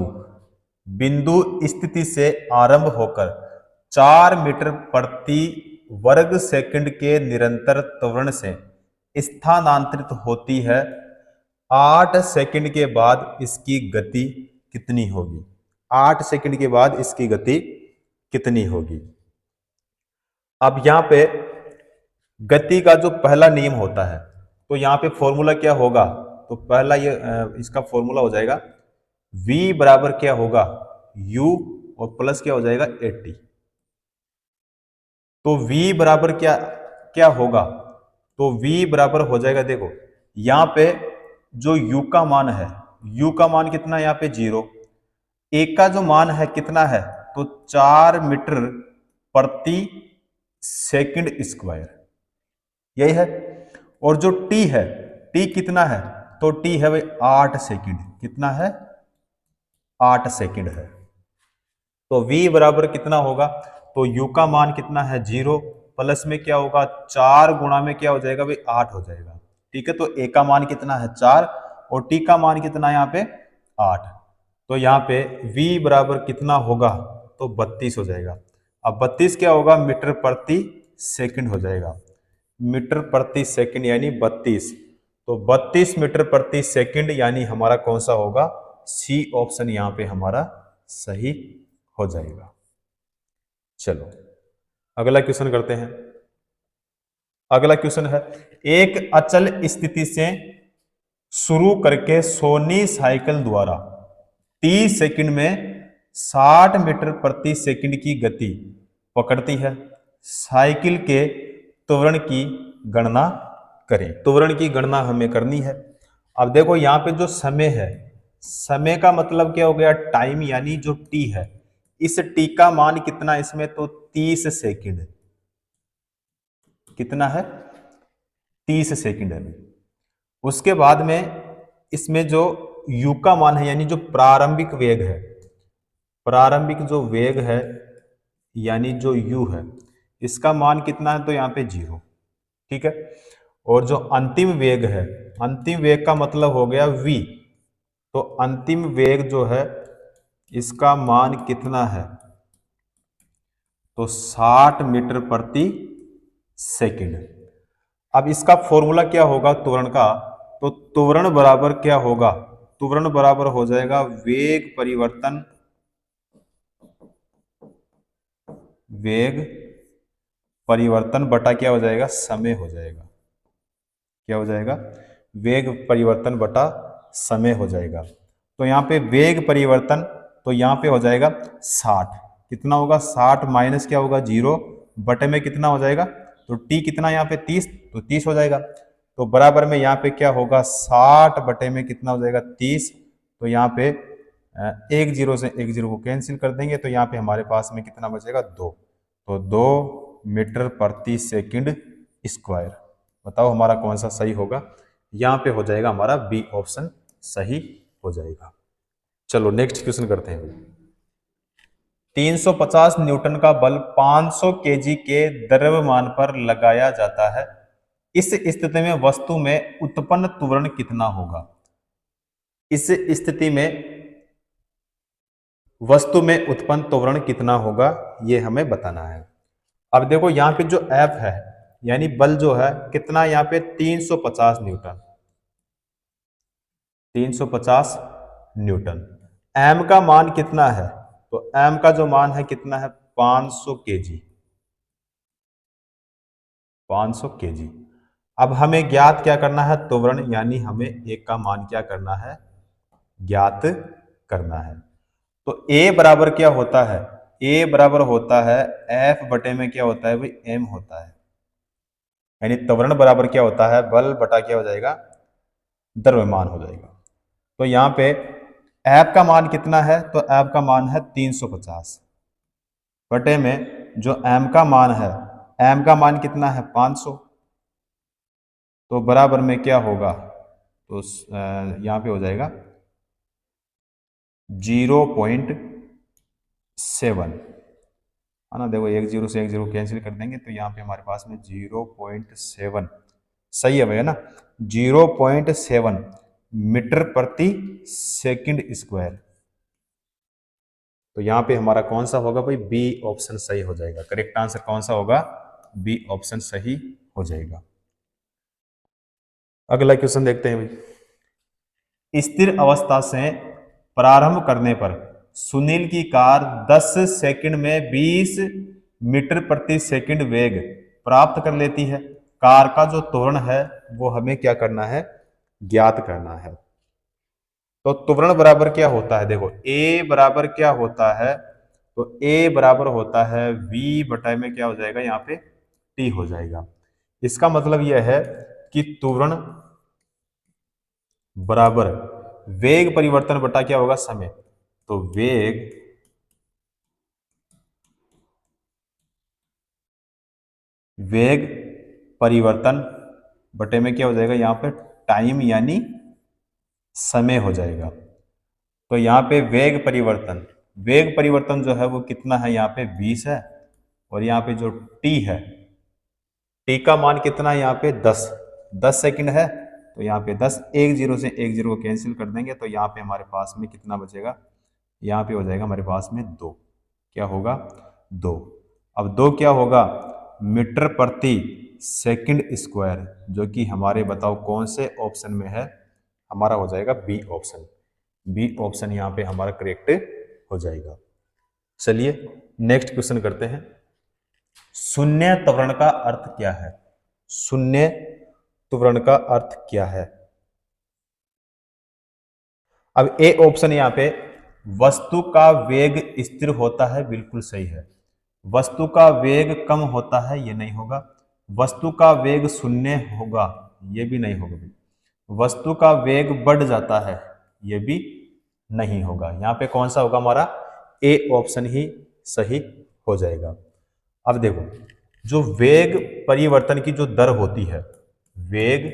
बिंदु स्थिति से आरंभ होकर 4 मीटर प्रति वर्ग सेकंड के निरंतर त्वरण से स्थानांतरित होती है। 8 सेकंड के बाद इसकी गति कितनी होगी। 8 सेकंड के बाद इसकी गति कितनी होगी। अब यहां पे गति का जो पहला नियम होता है, तो यहां पे फॉर्मूला क्या होगा, तो पहला ये इसका फॉर्मूला हो जाएगा v बराबर क्या होगा, u और प्लस क्या हो जाएगा 80। तो v बराबर क्या क्या होगा, तो v बराबर हो जाएगा, देखो यहां पे जो u का मान है, u का मान कितना है यहाँ पे 0, एक का जो मान है कितना है, तो 4 मीटर प्रति सेकंड स्क्वायर, यही है। और जो t है, t कितना है, तो t है भाई 8 सेकंड, कितना है 8 सेकंड है। तो v बराबर कितना होगा, तो u का मान कितना है 0, प्लस में क्या होगा 4 गुणा में क्या हो जाएगा भाई 8 हो जाएगा। ठीक है, तो a का मान कितना है 4 और t का मान कितना है यहाँ पे 8। तो यहाँ पे v बराबर कितना होगा, तो 32 हो जाएगा। अब 32 क्या होगा, मीटर प्रति सेकंड हो जाएगा, मीटर प्रति सेकंड यानी 32। तो 32 मीटर प्रति सेकंड यानी हमारा कौन सा होगा, सी ऑप्शन यहां पे हमारा सही हो जाएगा। चलो अगला क्वेश्चन करते हैं। अगला क्वेश्चन है, एक अचल स्थिति से शुरू करके सोनी साइकिल द्वारा 30 सेकंड में 60 मीटर प्रति सेकंड की गति पकड़ती है। साइकिल के त्वरण की गणना करें। त्वरण की गणना हमें करनी है। अब देखो यहाँ पे जो समय है, समय का मतलब क्या हो गया, टाइम, यानी जो टी है, इस टी का मान कितना इसमें, तो 30 सेकंड, कितना है 30 सेकंड है। उसके बाद में इसमें जो यू का मान है, यानी जो प्रारंभिक वेग है, प्रारंभिक जो वेग है यानी जो u है, इसका मान कितना है, तो यहाँ पे 0। ठीक है, और जो अंतिम वेग है, अंतिम वेग का मतलब हो गया v, तो अंतिम वेग जो है इसका मान कितना है, तो 60 मीटर प्रति सेकंड। अब इसका फॉर्मूला क्या होगा त्वरण का, तो त्वरण बराबर क्या होगा, त्वरण बराबर हो जाएगा वेग परिवर्तन, वेग परिवर्तन बटा क्या हो जाएगा, समय हो जाएगा। क्या हो जाएगा, वेग परिवर्तन बटा समय हो जाएगा। तो यहाँ पे वेग परिवर्तन, तो यहाँ पे हो जाएगा 60, कितना होगा 60 माइनस क्या होगा 0 बटे में कितना हो जाएगा, तो t कितना यहाँ पे 30, तो 30 हो जाएगा। तो बराबर में यहाँ पे क्या होगा 60 बटे में कितना हो जाएगा 30। तो यहाँ पे एक जीरो से एक जीरो को कैंसिल कर देंगे, तो यहाँ पे हमारे पास में कितना बचेगा 2। तो 2 मीटर प्रति सेकंड स्क्वायर। बताओ हमारा कौन सा सही होगा, यहाँ पे हो जाएगा हमारा बी ऑप्शन सही हो जाएगा। चलो नेक्स्ट क्वेश्चन करते हैं। 350 न्यूटन का बल 500 केजी के द्रव्यमान पर लगाया जाता है। इस स्थिति में वस्तु में उत्पन्न त्वरण कितना होगा। इस स्थिति में वस्तु में उत्पन्न त्वरण कितना होगा, यह हमें बताना है। अब देखो यहाँ पे जो F है, यानी बल जो है कितना, यहाँ पे 350 न्यूटन, 350 न्यूटन। M का मान कितना है, तो M का जो मान है कितना है 500 केजी, 500 केजी। अब हमें ज्ञात क्या करना है, त्वरण, यानी हमें एक का मान क्या करना है, ज्ञात करना है। तो A बराबर क्या होता है, A बराबर होता है F बटे में क्या होता है भाई M होता है, यानी त्वरण बराबर क्या होता है, बल बटा क्या हो जाएगा, द्रव्यमान हो जाएगा। तो यहाँ पे F का मान कितना है, तो F का मान है 350, बटे में जो m का मान है, m का मान कितना है 500, तो बराबर में क्या होगा, तो यहाँ पे हो जाएगा 0.7, है ना। देखो एक जीरो से एक जीरो कैंसिल कर देंगे तो यहाँ पे हमारे पास में 0.7, सही है भैया ना, 0.7 मीटर प्रति सेकंड स्क्वायर। तो यहाँ पे हमारा कौन सा होगा भाई, बी ऑप्शन सही हो जाएगा। करेक्ट आंसर कौन सा होगा, बी ऑप्शन सही हो जाएगा। अगला क्वेश्चन देखते हैं भाई। स्थिर अवस्था से प्रारंभ करने पर सुनील की कार 10 सेकंड में 20 मीटर प्रति सेकंड वेग प्राप्त कर लेती है। कार का जो त्वरण है वो हमें क्या करना है, ज्ञात करना है। तो त्वरण बराबर क्या होता है, देखो a बराबर क्या होता है, तो a बराबर होता है v बटा में क्या हो जाएगा, यहाँ पे t हो जाएगा। इसका मतलब यह है कि त्वरण बराबर वेग परिवर्तन बटा क्या होगा, समय। तो वेग परिवर्तन बटे में क्या हो जाएगा, यहाँ पे टाइम यानी समय हो जाएगा। तो यहाँ पे वेग परिवर्तन जो है वो कितना है, यहाँ पे 20 है, और यहाँ पे जो t है, t का मान कितना है, यहाँ पे 10 सेकंड है। तो यहाँ पे 10, एक जीरो से एक जीरो को कैंसिल कर देंगे तो यहाँ पे हमारे पास में कितना बचेगा, यहाँ पे हो जाएगा हमारे पास में 2, क्या होगा 2। अब 2 क्या होगा, मीटर प्रति सेकंड स्क्वायर, जो कि हमारे बताओ कौन से ऑप्शन में है, हमारा हो जाएगा बी ऑप्शन। बी ऑप्शन यहाँ पे हमारा करेक्ट हो जाएगा। चलिए नेक्स्ट क्वेश्चन करते हैं। शून्य त्वरण का अर्थ क्या है, शून्य त्वरण का अर्थ क्या है। अब ए ऑप्शन यहाँ पे वस्तु का वेग स्थिर होता है, बिल्कुल सही है। वस्तु का वेग कम होता है, ये नहीं होगा। वस्तु का वेग शून्य होगा, ये भी नहीं होगा। वस्तु का वेग बढ़ जाता है, ये भी नहीं होगा। यहाँ पे कौन सा होगा, हमारा ए ऑप्शन ही सही हो जाएगा। अब देखो जो वेग परिवर्तन की जो दर होती है, वेग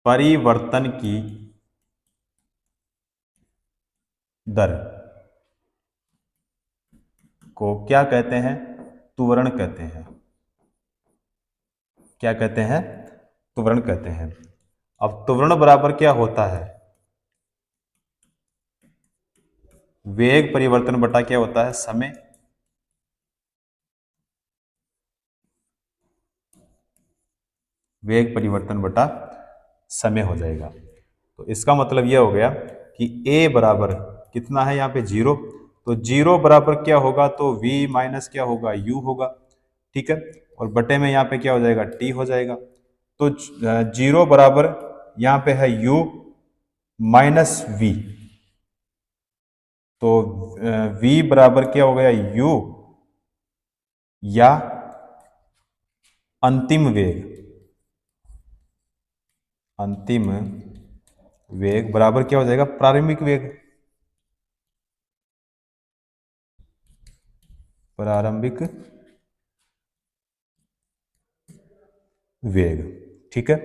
परिवर्तन की दर को क्या कहते हैं, त्वरण कहते हैं। क्या कहते हैं, त्वरण कहते हैं। अब त्वरण बराबर क्या होता है, वेग परिवर्तन बटा क्या होता है, समय। वेग परिवर्तन बटा समय हो जाएगा। तो इसका मतलब यह हो गया कि a बराबर कितना है, यहाँ पे 0, तो 0 बराबर क्या होगा, तो v माइनस क्या होगा, u होगा, ठीक है। और बटे में यहाँ पे क्या हो जाएगा, t हो जाएगा। तो 0 बराबर यहाँ पे है u माइनस v, तो v बराबर क्या हो गया, u या अंतिम वेग बराबर क्या हो जाएगा, प्रारंभिक वेग। प्रारंभिक वेग, ठीक है।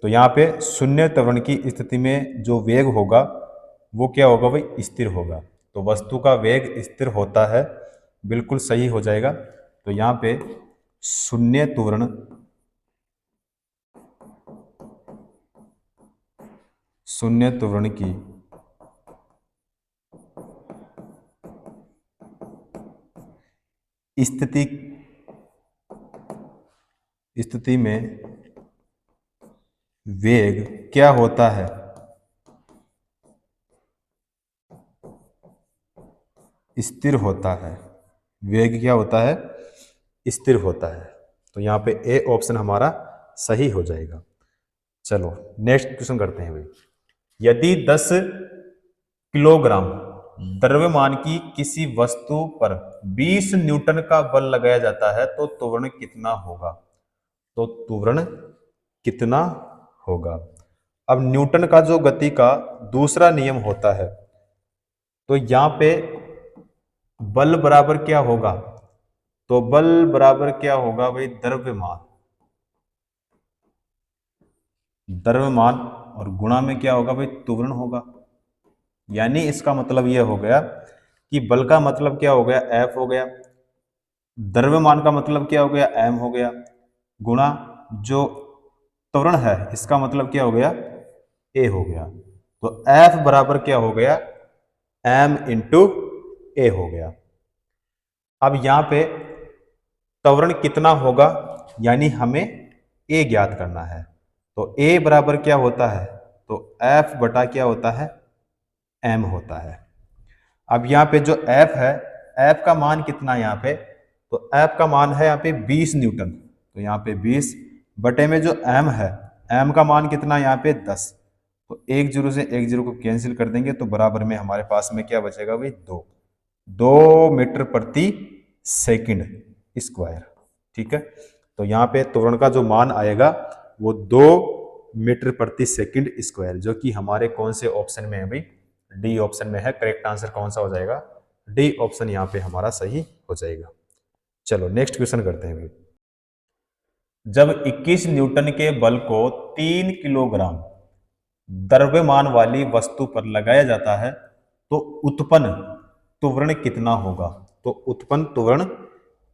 तो यहाँ पे शून्य त्वरण की स्थिति में जो वेग होगा वो क्या होगा भाई, स्थिर होगा। तो वस्तु का वेग स्थिर होता है, बिल्कुल सही हो जाएगा। तो यहाँ पे शून्य त्वरण की स्थिति में वेग क्या होता है, स्थिर होता है। वेग क्या होता है, स्थिर होता है। तो यहाँ पे ए ऑप्शन हमारा सही हो जाएगा। चलो नेक्स्ट क्वेश्चन करते हैं भाई। यदि 10 किलोग्राम द्रव्यमान की किसी वस्तु पर 20 न्यूटन का बल लगाया जाता है तो त्वरण कितना होगा। तो त्वरण कितना होगा। अब न्यूटन का जो गति का दूसरा नियम होता है तो यहां पे बल बराबर क्या होगा, तो बल बराबर क्या होगा भाई, द्रव्यमान, द्रव्यमान और गुणा में क्या होगा भाई, त्वरण होगा। यानी इसका मतलब यह हो गया कि बल का मतलब क्या हो गया, F हो गया, द्रव्यमान का मतलब क्या हो गया, m हो गया, गुणा जो त्वरण है इसका मतलब क्या हो गया, a हो गया। तो F बराबर क्या हो गया, m इंटू ए हो गया। अब यहां पे त्वरण कितना होगा, यानी हमें a ज्ञात करना है। तो a बराबर क्या होता है, तो F बटा क्या होता है, m होता है। अब यहाँ पे जो F है, F का मान कितना है यहाँ पे, तो F का मान है यहाँ पे 20 न्यूटन। तो यहाँ पे 20 बटे में जो M है, M का मान कितना है यहाँ पे 10। तो एक जीरो से एक जीरो को कैंसिल कर देंगे तो बराबर में हमारे पास में क्या बचेगा भाई, 2 मीटर प्रति सेकंड स्क्वायर। ठीक है, तो यहाँ पे त्वरण का जो मान आएगा वो 2 मीटर प्रति सेकंड स्क्वायर, जो कि हमारे कौन से ऑप्शन में है भाई, डी ऑप्शन में है। करेक्ट आंसर कौन सा हो जाएगा, डी ऑप्शन यहाँ पे हमारा सही हो जाएगा। चलो नेक्स्ट क्वेश्चन करते हैं भाई। जब 21 न्यूटन के बल को 3 किलोग्राम द्रव्यमान वाली वस्तु पर लगाया जाता है तो उत्पन्न त्वरण कितना होगा, तो उत्पन्न त्वरण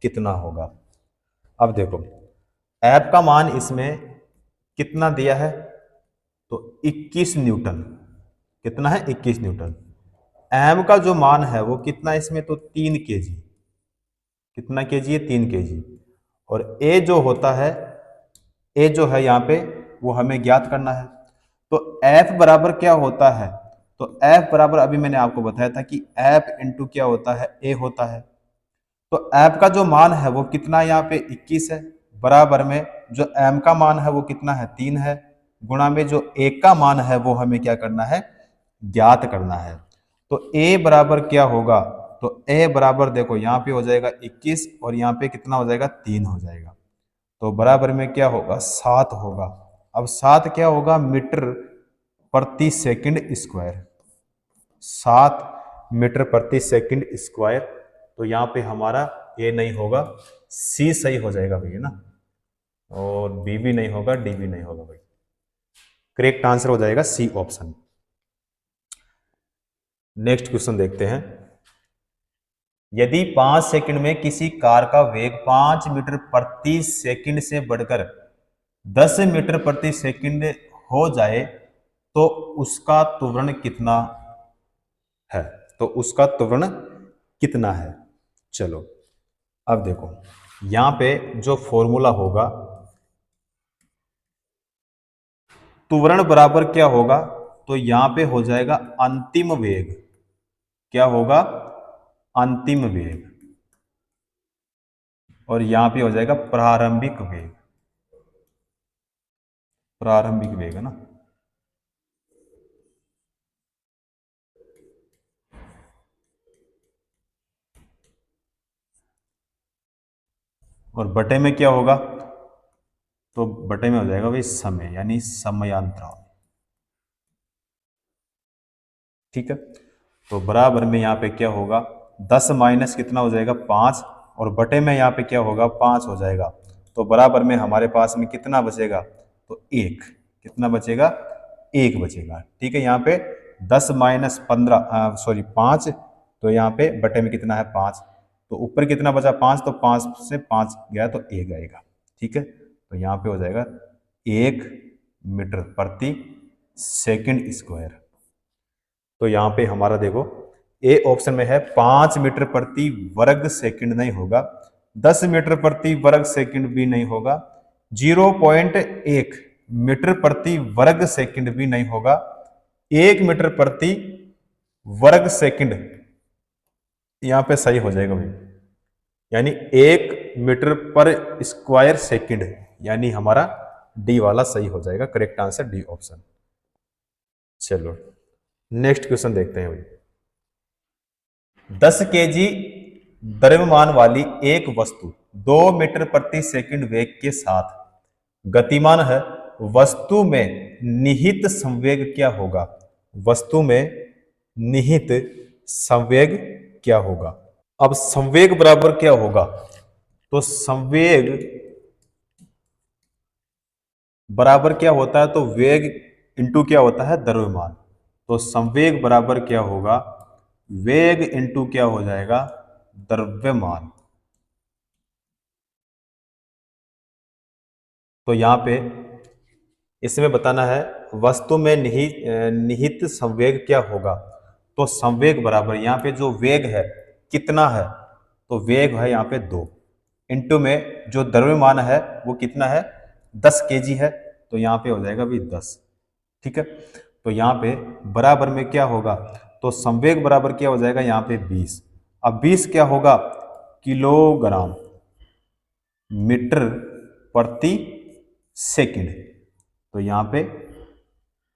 कितना होगा। अब देखो F का मान इसमें कितना दिया है, तो 21 न्यूटन, कितना है 21 न्यूटन। M का जो मान है वो कितना इसमें, तो 3 केजी, कितना केजी है, 3 केजी। और A जो होता है, A जो है यहाँ पे वो हमें ज्ञात करना है। तो F बराबर क्या होता है, तो F बराबर अभी मैंने आपको बताया था कि F इंटू क्या होता है, A होता है। तो F का जो मान है वो कितना यहाँ पे 21 है, बराबर में जो M का मान है वो कितना है, 3 है, गुणा में जो A का मान है वो हमें क्या करना है, ज्ञात करना है। तो A बराबर क्या होगा, तो A बराबर देखो यहाँ पे हो जाएगा 21 और यहाँ पे कितना हो जाएगा, 3 हो जाएगा। तो बराबर में क्या होगा, 7 होगा। अब 7 क्या होगा, मीटर प्रति सेकंड स्क्वायर, 7 मीटर प्रति सेकंड स्क्वायर। तो यहाँ पे हमारा ए नहीं होगा, सी सही हो जाएगा भैया ना, और बी भी नहीं होगा, डी भी नहीं होगा भाई। करेक्ट आंसर हो जाएगा सी ऑप्शन। नेक्स्ट क्वेश्चन देखते हैं। यदि 5 सेकंड में किसी कार का वेग 5 मीटर प्रति सेकंड से बढ़कर 10 मीटर प्रति सेकंड हो जाए तो उसका त्वरण कितना है, तो उसका त्वरण कितना है। चलो अब देखो यहां पे जो फॉर्मूला होगा, त्वरण बराबर क्या होगा, तो यहां पे हो जाएगा अंतिम वेग, क्या होगा, अंतिम वेग, और यहां पे हो जाएगा प्रारंभिक वेग, प्रारंभिक वेग है ना। और बटे में क्या होगा, तो बटे में हो जाएगा भाई समय, यानी समयांतराल। ठीक है, तो बराबर में यहाँ पे क्या होगा, 10 माइनस कितना हो जाएगा 5, और बटे में यहाँ पे क्या होगा 5 हो जाएगा। तो बराबर में हमारे पास में कितना बचेगा, तो 1, कितना बचेगा, 1 बचेगा। ठीक है, यहाँ पे 10 माइनस 15 सॉरी 5, तो यहाँ पे बटे में कितना है 5, तो ऊपर कितना बचा 5, तो 5 से 5 गया तो 1 आएगा। ठीक है, तो यहाँ पे हो जाएगा 1 मीटर प्रति सेकंड स्क्वायर। तो यहाँ पे हमारा देखो ए ऑप्शन में है 5 मीटर प्रति वर्ग सेकंड नहीं होगा, 10 मीटर प्रति वर्ग सेकंड भी नहीं होगा, 0.1 मीटर प्रति वर्ग सेकंड भी नहीं होगा, 1 मीटर प्रति वर्ग सेकंड यहाँ पे सही हो जाएगा भाई, यानी 1 मीटर पर स्क्वायर सेकंड, यानी हमारा डी वाला सही हो जाएगा। Correct answer D option. चलो नेक्स्ट क्वेश्चन देखते हैं भाई। 10 केजी द्रव्यमान वाली एक वस्तु 2 मीटर प्रति सेकंड वेग के साथ गतिमान है, वस्तु में निहित संवेग क्या होगा, वस्तु में निहित संवेग क्या होगा। अब संवेग बराबर क्या होगा, तो संवेग बराबर क्या होता है, तो वेग इंटू क्या होता है, द्रव्यमान। तो संवेग बराबर क्या होगा, वेग इंटू क्या हो जाएगा, द्रव्यमान। तो यहां पे इसमें बताना है वस्तु में निहित संवेग क्या होगा। तो संवेग बराबर यहां पे जो वेग है कितना है, तो वेग है यहां पे 2, इंटू में जो द्रव्यमान है वो कितना है, 10 केजी है। तो यहां पे हो जाएगा भी 10। ठीक है, तो यहां पे बराबर में क्या होगा, तो संवेग बराबर क्या हो जाएगा यहां पे 20। अब 20 क्या होगा, किलोग्राम मीटर प्रति सेकंड। तो यहां पे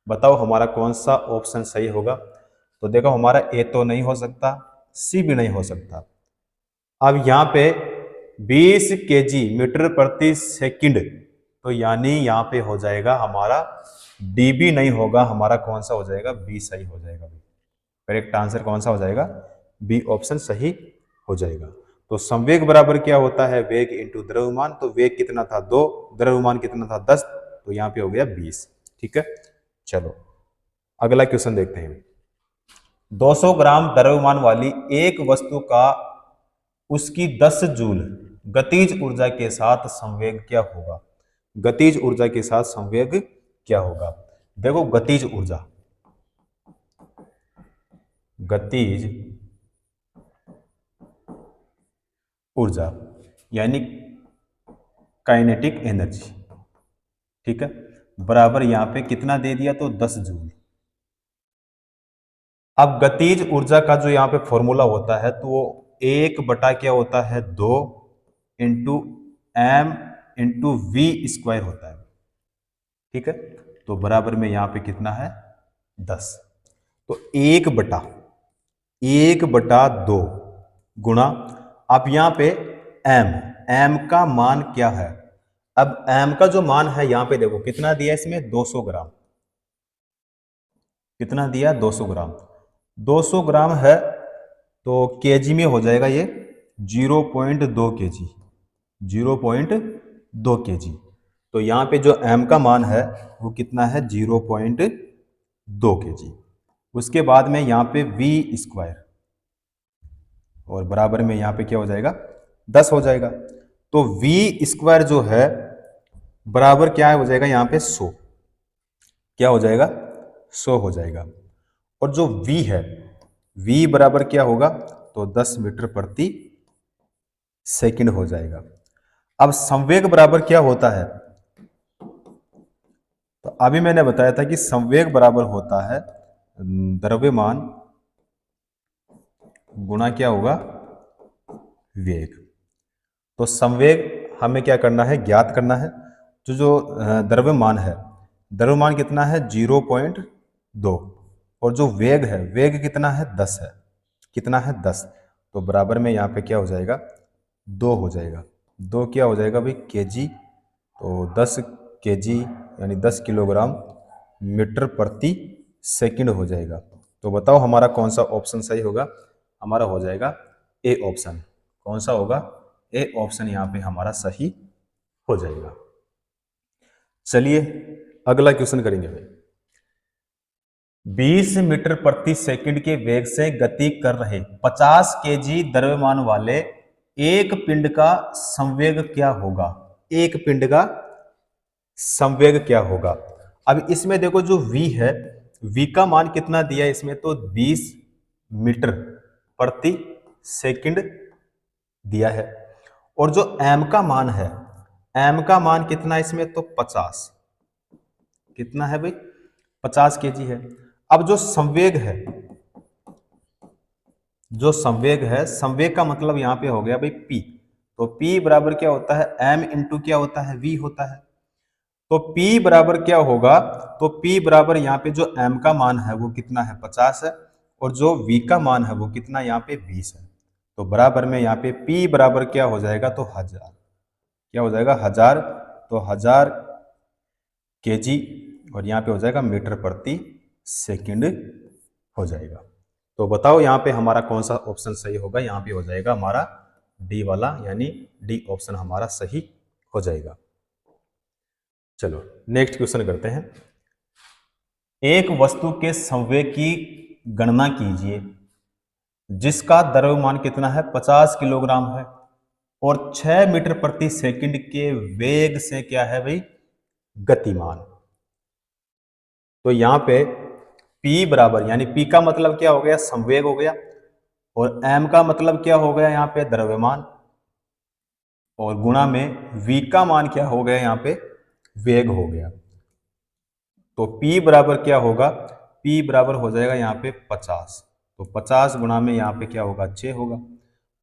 बताओ हमारा कौन सा ऑप्शन सही होगा। तो देखो हमारा ए तो नहीं हो सकता, सी भी नहीं हो सकता। अब यहां पे 20 केजी मीटर प्रति सेकंड, तो यानी यहां पे हो जाएगा हमारा डी भी नहीं होगा, हमारा कौन सा हो जाएगा, बी सही हो जाएगा। करेक्ट आंसर कौन सा हो जाएगा, बी ऑप्शन सही हो जाएगा। तो संवेग बराबर क्या होता है, वेग इंटू द्रव्यमान। तो वेग कितना था 2, द्रव्यमान कितना था 10, तो यहां पे हो गया 20। ठीक है, चलो अगला क्वेश्चन देखते हैं। 200 ग्राम द्रव्यमान वाली एक वस्तु का उसकी 10 जूल गतिज ऊर्जा के साथ संवेग क्या होगा। गतिज ऊर्जा के साथ संवेग क्या होगा। देखो गतिज ऊर्जा, गतिज ऊर्जा यानी काइनेटिक एनर्जी, ठीक है, बराबर यहां पे कितना दे दिया, तो 10 जूल। अब गतिज ऊर्जा का जो यहां पे फॉर्मूला होता है, तो वो 1 बटा क्या होता है, 2 into M into V square होता है। ठीक है, तो बराबर में यहां पे कितना है, 10। तो 1/2 गुणा, अब यहां पे एम का मान क्या है। अब एम का जो मान है यहां पे देखो कितना दिया, इसमें 200 ग्राम, कितना दिया, 200 ग्राम। 200 ग्राम है तो केजी में हो जाएगा ये 0.2 केजी, 0.2 केजी। तो यहां पे जो एम का मान है वो कितना है, 0.2 केजी। उसके बाद में यहां पे वी स्क्वायर, और बराबर में यहां पे क्या हो जाएगा, 10 हो जाएगा। तो वी स्क्वायर जो है बराबर क्या हो जाएगा, यहां पे 100, क्या हो जाएगा, 100 हो जाएगा। और जो v है, v बराबर क्या होगा, तो 10 मीटर प्रति सेकंड हो जाएगा। अब संवेग बराबर क्या होता है, तो अभी मैंने बताया था कि संवेग बराबर होता है द्रव्यमान गुणा क्या होगा, वेग। तो संवेग हमें क्या करना है, ज्ञात करना है। जो द्रव्यमान है, द्रव्यमान कितना है, 0.2, और जो वेग है, वेग कितना है, 10 है, कितना है, 10। तो बराबर में यहाँ पे क्या हो जाएगा, 2 हो जाएगा। 2 क्या हो जाएगा भाई, केजी। तो 10 केजी यानी 10 किलोग्राम मीटर प्रति सेकंड हो जाएगा। तो बताओ हमारा कौन सा ऑप्शन सही होगा, हमारा हो जाएगा ए ऑप्शन। कौन सा होगा, ए ऑप्शन यहाँ पे हमारा सही हो जाएगा। चलिए अगला क्वेश्चन करेंगे भाई। 20 मीटर प्रति सेकंड के वेग से गति कर रहे 50 केजी द्रव्यमान वाले एक पिंड का संवेग क्या होगा। एक पिंड का संवेग क्या होगा। अब इसमें देखो जो v है, v का मान कितना दिया है इसमें, तो 20 मीटर प्रति सेकंड दिया है। और जो m का मान है, m का मान कितना है इसमें, तो 50, कितना है भाई, 50 केजी है। अब जो संवेग है, जो संवेग है, संवेग का मतलब यहां पे हो गया भाई p। तो p बराबर क्या होता है, m इंटू क्या होता है, v होता है। तो P बराबर क्या होगा, तो P बराबर यहाँ पे जो M का मान है वो कितना है, 50 है, और जो V का मान है वो कितना यहाँ पे 20 है। तो बराबर में यहाँ पे P बराबर क्या हो जाएगा, तो 1000, क्या हो जाएगा, 1000। तो 1000 केजी, और यहाँ पे हो जाएगा मीटर प्रति सेकंड हो जाएगा। तो बताओ यहाँ पे हमारा कौन सा ऑप्शन सही होगा। यहाँ पे हो जाएगा हमारा डी वाला, यानी डी ऑप्शन हमारा सही हो जाएगा। चलो नेक्स्ट क्वेश्चन करते हैं। एक वस्तु के संवेग की गणना कीजिए जिसका द्रव्यमान कितना है, 50 किलोग्राम है और 6 मीटर प्रति सेकंड के वेग से क्या है भाई, गतिमान। तो यहां पे P बराबर, यानी P का मतलब क्या हो गया, संवेग हो गया, और M का मतलब क्या हो गया यहाँ पे, द्रव्यमान, और गुणा में V का मान क्या हो गया यहाँ पे, वेग हो गया। तो P बराबर क्या होगा, P बराबर हो जाएगा यहाँ पे 50। तो 50 गुणा में यहाँ पे क्या होगा, 6 होगा।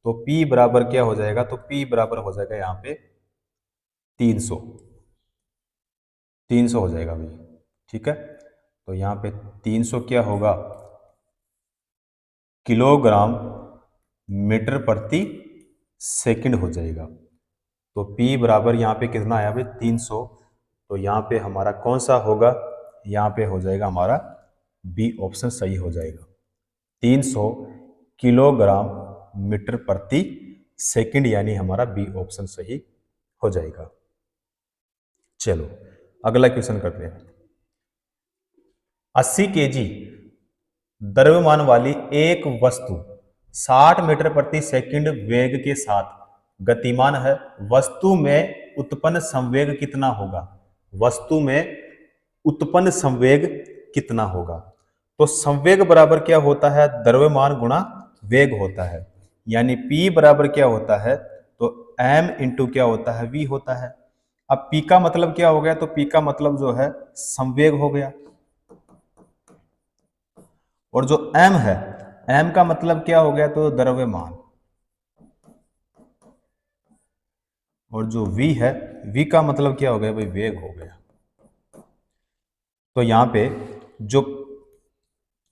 तो P बराबर क्या हो जाएगा, तो P बराबर हो जाएगा यहाँ पे 300 हो जाएगा भाई, ठीक है। तो यहाँ पे 300 क्या होगा, किलोग्राम मीटर प्रति सेकंड हो जाएगा। तो P बराबर यहाँ पे कितना आया भाई, 300। तो यहाँ पे हमारा कौन सा होगा, यहाँ पे हो जाएगा हमारा बी ऑप्शन सही हो जाएगा। 300 किलोग्राम मीटर प्रति सेकंड, यानी हमारा बी ऑप्शन सही हो जाएगा। चलो अगला क्वेश्चन करते हैं। 80 केजी द्रव्यमान वाली एक वस्तु 60 मीटर प्रति सेकंड वेग के साथ गतिमान है। वस्तु में उत्पन्न संवेग कितना होगा, वस्तु में उत्पन्न संवेग कितना होगा। तो संवेग बराबर क्या होता है, द्रव्यमान गुणा वेग होता है, यानी P बराबर क्या होता है, तो M इंटू क्या होता है, V होता है। अब P का मतलब क्या हो गया, तो P का मतलब जो है संवेग हो गया, और जो M है, M का मतलब क्या हो गया, तो द्रव्यमान, और जो V है, V का मतलब क्या हो गया भाई, वेग हो गया। तो यहां पे जो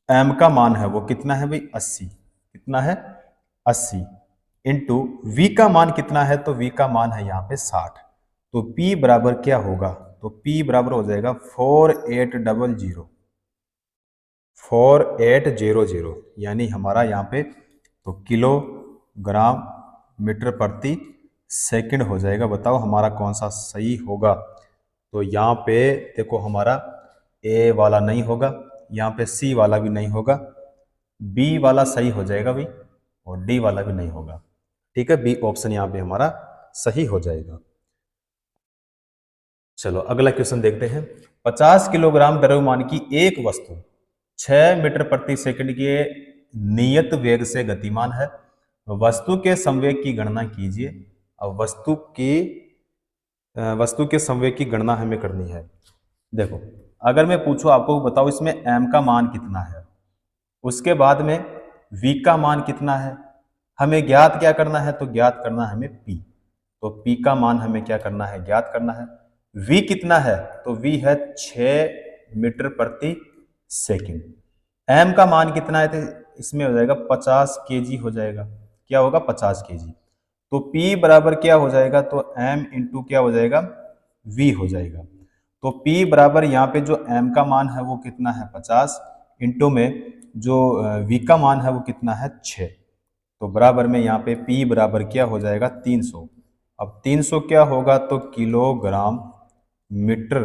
M का मान है वो कितना है भाई, 80, कितना है 80, इंटू V का मान कितना है, तो V का मान है यहाँ पे 60। तो P बराबर क्या होगा, तो P बराबर हो जाएगा 4800, यानी हमारा यहाँ पे तो किलोग्राम मीटर प्रति सेकंड हो जाएगा। बताओ हमारा कौन सा सही होगा। तो यहाँ पे देखो हमारा ए वाला नहीं होगा, यहाँ पे सी वाला भी नहीं होगा, बी वाला सही हो जाएगा भाई, और डी वाला भी नहीं होगा, ठीक है। बी ऑप्शन यहाँ पे हमारा सही हो जाएगा। चलो अगला क्वेश्चन देखते हैं। 50 किलोग्राम द्रव्यमान की एक वस्तु 6 मीटर प्रति सेकंड के नियत वेग से गतिमान है। वस्तु के संवेग की गणना कीजिए। अब वस्तु के संवेग की गणना हमें करनी है। देखो अगर मैं पूछूं आपको, बताओ इसमें m का मान कितना है, उसके बाद में v का मान कितना है, हमें ज्ञात क्या करना है, तो ज्ञात करना है हमें p। तो p का मान हमें क्या करना है, ज्ञात करना है। v कितना है, तो v है 6 मीटर प्रति सेकंड। m का मान कितना है, तो इसमें हो जाएगा 50 केजी हो जाएगा, क्या होगा 50 केजी। तो P बराबर क्या हो जाएगा, तो M इंटू क्या हो जाएगा, V हो जाएगा। तो P बराबर यहाँ पे जो M का मान है वो कितना है 50, इंटू में जो V का मान है वो कितना है 6। तो बराबर में यहाँ पे P बराबर क्या हो जाएगा 300। अब 300 क्या होगा, तो किलोग्राम मीटर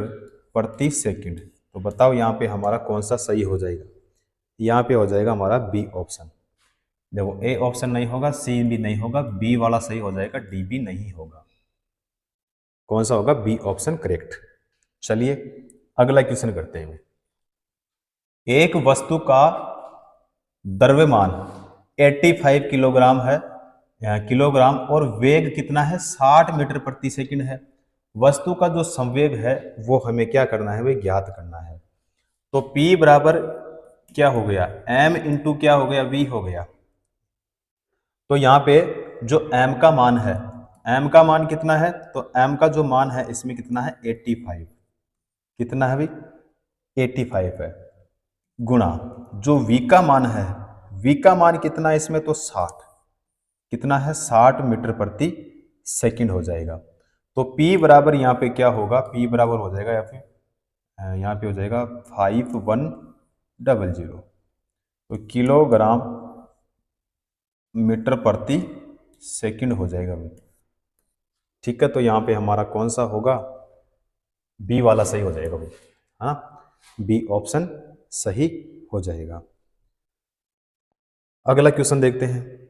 प्रति सेकंड। तो बताओ यहाँ पे हमारा कौन सा सही हो जाएगा। यहाँ पे हो जाएगा हमारा बी ऑप्शन। देखो ए ऑप्शन नहीं होगा, सी भी नहीं होगा, बी वाला सही हो जाएगा, डी भी नहीं होगा। कौन सा होगा, बी ऑप्शन करेक्ट। चलिए अगला क्वेश्चन करते हैं। एक वस्तु का द्रव्यमान 85 किलोग्राम है, किलोग्राम, और वेग कितना है 60 मीटर प्रति सेकंड है। वस्तु का जो संवेग है वो हमें क्या करना है, वह ज्ञात करना है। तो P बराबर क्या हो गया, M इंटू क्या हो गया, V हो गया। तो यहाँ पे जो M का मान है, M का मान कितना है, तो M का जो मान है इसमें कितना है 85, कितना है भाई 85 है, गुणा जो V का मान है, V का मान कितना है इसमें, तो 60, कितना है 60 मीटर प्रति सेकंड हो जाएगा। तो P बराबर यहाँ पे क्या होगा, P बराबर हो जाएगा या फिर यहाँ पे हो जाएगा 5100, तो किलोग्राम मीटर प्रति सेकंड हो जाएगा भाई। ठीक है, तो यहाँ पे हमारा कौन सा होगा, बी वाला सही हो जाएगा भाई। हाँ, बी ऑप्शन सही हो जाएगा। अगला क्वेश्चन देखते हैं।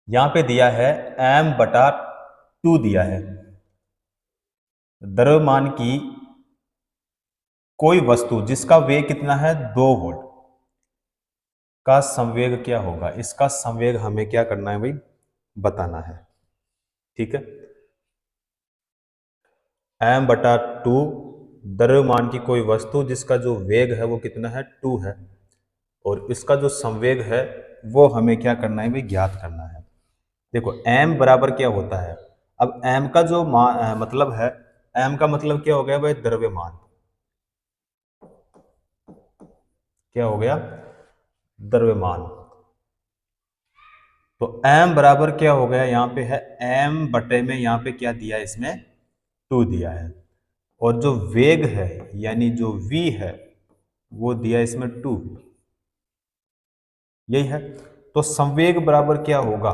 यहां पे दिया है m/2 दिया है। द्रव्यमान की कोई वस्तु जिसका वेग कितना है 2 वोल्ट का संवेग क्या होगा। इसका संवेग हमें क्या करना है भाई, बताना है। ठीक है, m/2 द्रव्यमान की कोई वस्तु जिसका जो वेग है वो कितना है 2 है, और इसका जो संवेग है वो हमें क्या करना है भाई, ज्ञात करना है। देखो m बराबर क्या होता है, अब m का जो मतलब है, m का मतलब क्या हो गया भाई, द्रव्यमान। क्या हो गया, द्रव्यमान। तो m बराबर क्या हो गया, यहां पे है m बटे में, यहां पे क्या दिया है, इसमें 2 दिया है, और जो वेग है यानी जो v है वो दिया इसमें 2, यही है। तो संवेग बराबर क्या होगा,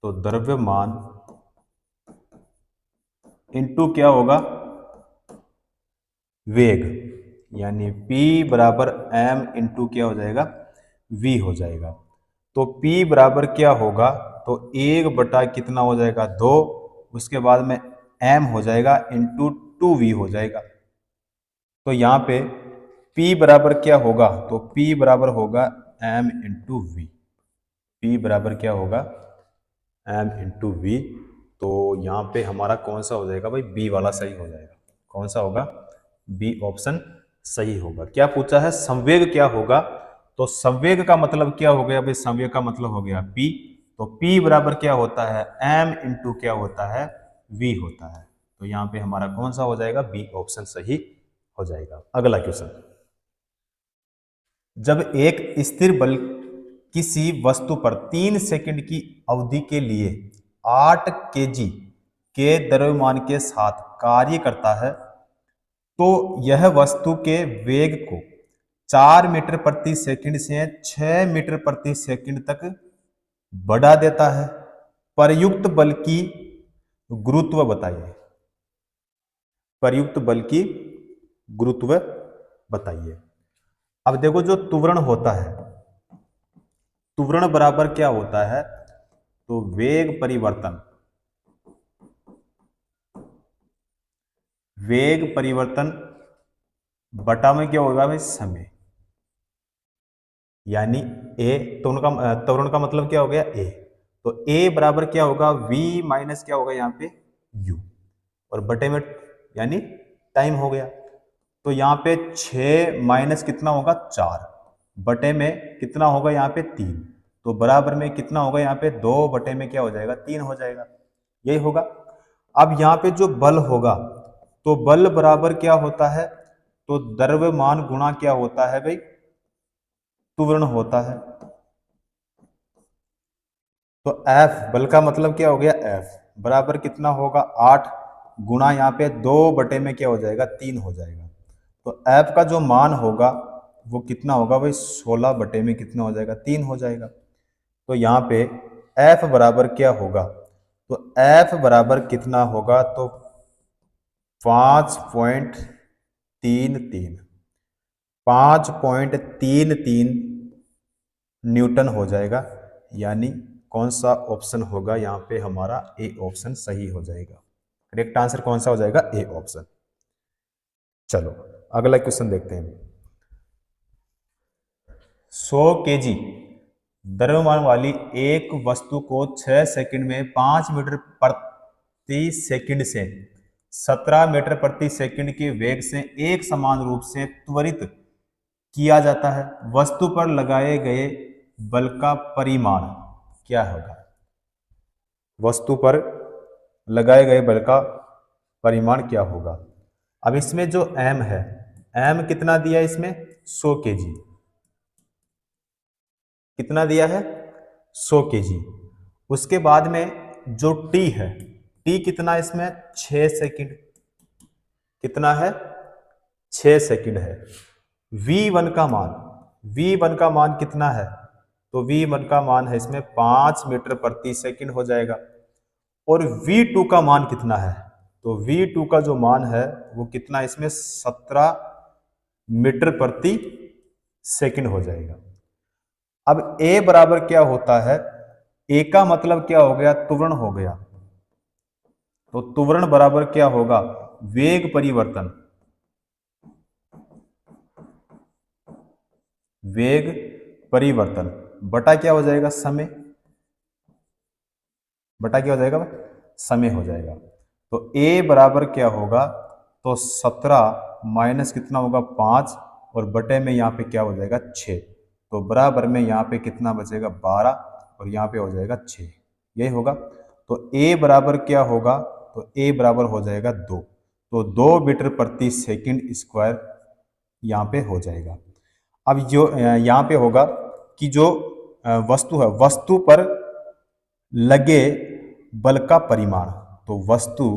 तो द्रव्यमान इनटू क्या होगा, वेग, यानी P बराबर m इंटू क्या हो जाएगा, v हो जाएगा। तो P बराबर क्या होगा, तो 1 बटा कितना हो जाएगा 2, उसके बाद में m हो जाएगा इंटू 2v हो जाएगा। तो यहाँ पे P बराबर क्या होगा, तो P बराबर होगा m इंटू वी। P बराबर क्या होगा, m इंटू वी। तो यहाँ पे हमारा कौन सा हो जाएगा भाई, B वाला सही हो जाएगा। कौन सा होगा, बी ऑप्शन सही होगा। क्या पूछा है, संवेग क्या होगा, तो संवेग का मतलब क्या हो गया भाई, संवेग का मतलब हो गया P। तो P बराबर क्या होता है, m इंटू क्या होता है, V होता है। तो यहाँ पे हमारा कौन सा हो जाएगा, बी ऑप्शन सही हो जाएगा। अगला क्वेश्चन, जब एक स्थिर बल किसी वस्तु पर 3 सेकंड की अवधि के लिए 8 केजी के द्रव्यमान के साथ कार्य करता है, तो यह वस्तु के वेग को 4 मीटर प्रति सेकंड से 6 मीटर प्रति सेकंड तक बढ़ा देता है। प्रयुक्त बल की गुरुत्व बताइए। प्रयुक्त बल की गुरुत्व बताइए। अब देखो जो त्वरण होता है, त्वरण बराबर क्या होता है, तो वेग परिवर्तन, वेग परिवर्तन बटा में क्या होगा भाई, समय, यानी ए। तो उनका त्वरण का मतलब क्या हो गया, ए। तो ए बराबर क्या होगा, वी माइनस क्या होगा यहाँ पे यू, और बटे में यानी टाइम हो गया। तो यहाँ पे 6 माइनस कितना होगा 4, बटे में कितना होगा यहाँ पे 3, तो बराबर में कितना होगा यहाँ पे 2 बटे में क्या हो जाएगा 3 हो जाएगा, यही होगा। अब यहाँ पे जो बल होगा, तो बल बराबर क्या होता है, तो द्रव्यमान गुणा क्या होता है भाई, त्वरण होता है। तो F बल का मतलब क्या हो गया, F बराबर कितना होगा 8 गुणा यहाँ पे 2 बटे में क्या हो जाएगा 3 हो जाएगा। तो F का जो मान होगा वो कितना होगा भाई, 16 बटे में कितना हो जाएगा 3 हो जाएगा। तो यहाँ पे F बराबर क्या होगा, तो F बराबर कितना होगा, तो 5.33 5.33 न्यूटन हो जाएगा। यानी कौन सा ऑप्शन होगा यहाँ पे हमारा, ए ऑप्शन सही हो जाएगा। करेक्ट आंसर कौन सा हो जाएगा, ए ऑप्शन। चलो अगला क्वेश्चन देखते हैं। 100 केजी द्रव्यमान वाली एक वस्तु को 6 सेकंड में 5 मीटर प्रति सेकंड से 17 मीटर प्रति सेकंड के वेग से एक समान रूप से त्वरित किया जाता है। वस्तु पर लगाए गए बल का परिमाण क्या होगा, वस्तु पर लगाए गए बल का परिमाण क्या होगा। अब इसमें जो m है, m कितना दिया है इसमें 100 केजी, कितना दिया है 100 केजी। उसके बाद में जो t है, t कितना इसमें 6 सेकंड, कितना है 6 सेकंड है। V1 का मान, V1 का मान कितना है? तो V1 का मान है इसमें 5 मीटर प्रति सेकंड हो जाएगा। और V2 का मान कितना है? तो V2 का जो मान है वो कितना, इसमें 17 मीटर प्रति सेकंड हो जाएगा। अब A बराबर क्या होता है? A का मतलब क्या हो गया? त्वरण हो गया। तो त्वरण बराबर क्या होगा? वेग परिवर्तन, वेग परिवर्तन बटा क्या हो जाएगा? समय, बटा क्या हो जाएगा? समय हो जाएगा। तो A बराबर क्या होगा? तो 17 माइनस कितना होगा? 5, और बटे में यहाँ पे क्या हो जाएगा? 6। तो बराबर में यहाँ पे कितना बचेगा? 12, और यहाँ पे हो जाएगा 6। यही होगा। तो A बराबर क्या होगा? तो A बराबर हो जाएगा 2। तो 2 मीटर प्रति सेकंड स्क्वायर यहाँ पे हो जाएगा। अब जो यहाँ पे होगा कि जो वस्तु है, वस्तु पर लगे बल का परिमाण, तो वस्तु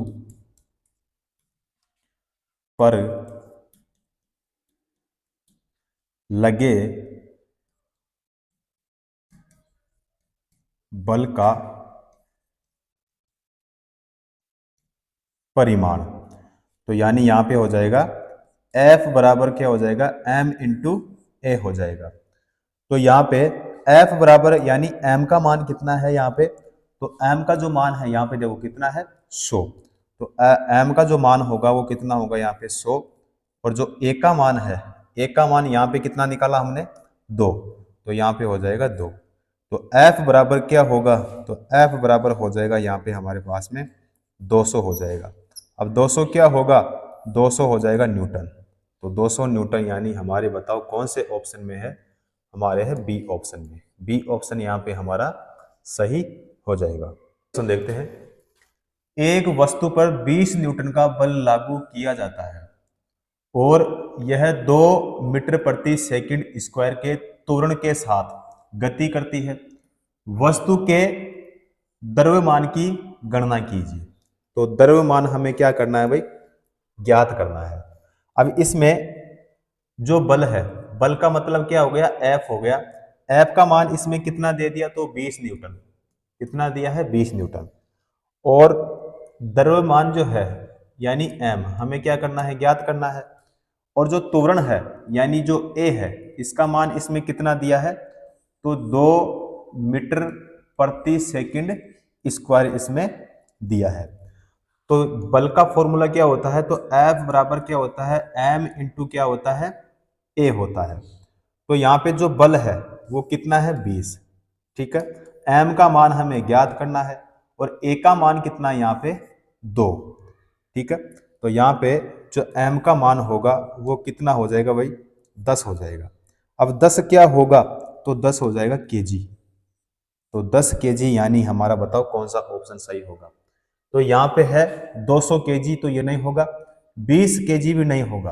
पर लगे बल का परिमाण, तो यानी यहां पे हो जाएगा F बराबर क्या हो जाएगा? M इंटू ए हो जाएगा। तो यहाँ पे F बराबर यानी M का मान कितना है यहाँ पे? तो M का जो मान है यहाँ पे देखो कितना है? 100। तो M का जो मान होगा वो कितना होगा यहाँ पे? 100। और जो A का मान है, A का मान यहाँ पे कितना निकाला हमने? 2। तो यहाँ पे हो जाएगा 2। तो F बराबर क्या होगा? तो F बराबर हो जाएगा यहाँ पे हमारे पास में 200 हो जाएगा। अब 200 क्या होगा? 200 हो जाएगा न्यूटन। तो 200 न्यूटन यानी हमारे बताओ कौन से ऑप्शन में है? हमारे है बी ऑप्शन में। बी ऑप्शन यहाँ पे हमारा सही हो जाएगा। ऑप्शन देखते हैं। एक वस्तु पर 20 न्यूटन का बल लागू किया जाता है और यह 2 मीटर प्रति सेकंड स्क्वायर के त्वरण के साथ गति करती है। वस्तु के द्रव्यमान की गणना कीजिए। तो द्रव्यमान हमें क्या करना है भाई? ज्ञात करना है। अब इसमें जो बल है, बल का मतलब क्या हो गया? F हो गया। F का मान इसमें कितना दे दिया? तो 20 न्यूटन। कितना दिया है? 20 न्यूटन। और द्रव्यमान जो है यानी M हमें क्या करना है? ज्ञात करना है। और जो त्वरण है यानी जो A है, इसका मान इसमें कितना दिया है? तो 2 मीटर प्रति सेकंड स्क्वायर इसमें दिया है। तो बल का फॉर्मूला क्या होता है? तो F बराबर क्या होता है? M इंटू क्या होता है? A होता है। तो यहाँ पे जो बल है वो कितना है? 20। ठीक है। M का मान हमें ज्ञात करना है और A का मान कितना है यहाँ पे? 2। ठीक है। तो यहाँ पे जो M का मान होगा वो कितना हो जाएगा भाई? 10 हो जाएगा। अब 10 क्या होगा? तो 10 हो जाएगा केजी। तो 10 केजी यानी हमारा बताओ कौन सा ऑप्शन सही होगा? तो यहाँ पे है 200 केजी, तो ये नहीं होगा। 20 केजी भी नहीं होगा।